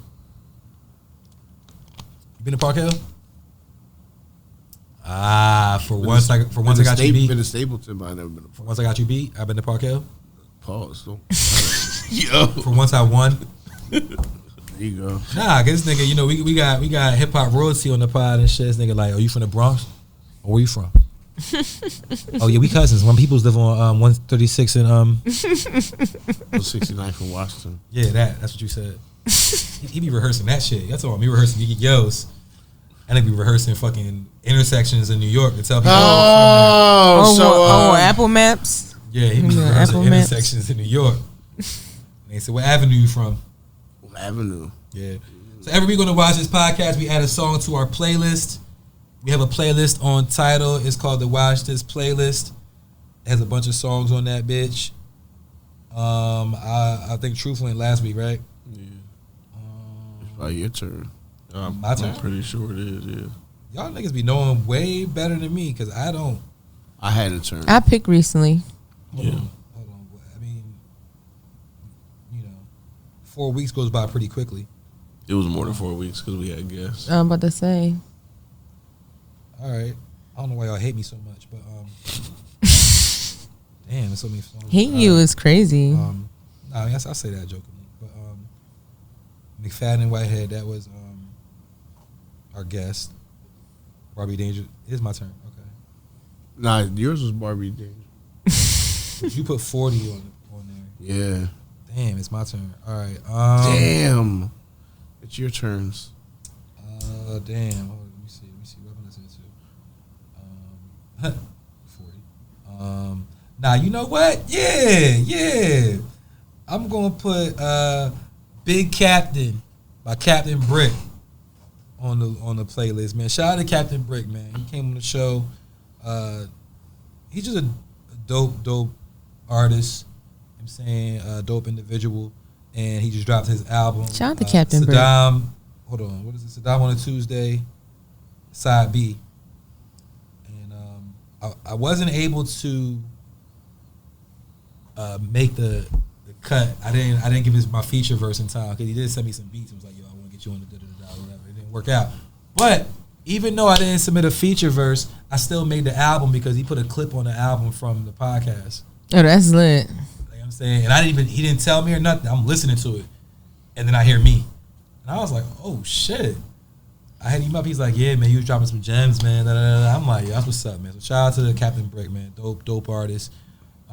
You been to Park Hill? For once I got you beat.
Been to Stapleton, but I never been to
For once I got you beat, I've been to Park Hill.
Pause. So.
Yo.
For once I won.
There you go.
Nah, cause this nigga, you know, we got hip hop royalty on the pod and shit. This nigga like, oh, you from the Bronx? Or where you from? Oh yeah, we cousins. One people's live on 136 and
69 from Washington.
Yeah, that's what you said. he be rehearsing that shit. That's all. Me rehearsing Yos. And they be rehearsing fucking intersections in New York to tell people.
Apple Maps.
Yeah, he be
Yeah,
rehearsing
Apple Maps.
intersections in New York. And they said, what avenue you from?
Avenue.
Yeah. So every week on the Watch This podcast, we add a song to our playlist. We have a playlist on Tidal. It's called the Watch This Playlist. It has a bunch of songs on that bitch. I think Truth went last week, right?
Yeah.
It's probably your turn.
My turn?
I'm pretty sure it is, yeah.
Y'all niggas be knowing way better than me because I don't.
I had a turn.
I picked recently.
Hold on. I mean, you know, 4 weeks goes by pretty quickly.
It was more than 4 weeks because we had guests.
I'm about to say.
All right. I don't know why y'all hate me so much, but damn, there's so many songs.
Hating you is crazy.
Nah, I mean, I say that jokingly, but McFadden and Whitehead, that was our guest. Barbie Danger. It's my turn. Okay.
Nah, yours was Barbie Danger.
You put 40 on there.
Yeah.
Damn, it's my turn. All right.
Damn. It's your turns.
Damn. Hold on, let me see. What am I listening to? 40. Now you know what? Yeah. I'm gonna put Big Captain by Captain Brick on the playlist, man. Shout out to Captain Brick, man. He came on the show. He's just a dope artist. I'm saying dope individual, and he just dropped his album.
Shout out to Captain Brick.
Saddam. Hold on, what is it? Saddam on a Tuesday, side B. And I wasn't able to make the cut. I didn't give his my feature verse in time because he did send me some beats. He was like, yo, I want to get you on the da-da-da-da or whatever. It didn't work out. But even though I didn't submit a feature verse, I still made the album because he put a clip on the album from the podcast.
Oh, that's lit.
You know what I'm saying? And he didn't tell me or nothing. I'm listening to it. And then I hear me. And I was like, oh shit. I had him up. He's like, yeah, man, you was dropping some gems, man. Da, da, da, da. I'm like, yeah, that's what's up, man. So shout out to the Captain Brick, man. Dope artist.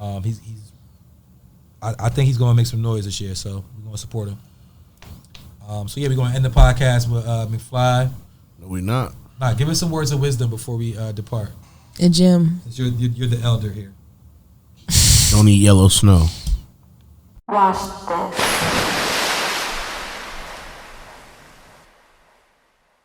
I think he's gonna make some noise this year, so we're gonna support him. So yeah, we're gonna end the podcast with McFly.
No, we not.
Nah, give us some words of wisdom before we depart.
And Jim.
Since you're the elder here.
Don't eat yellow snow.
Watch this.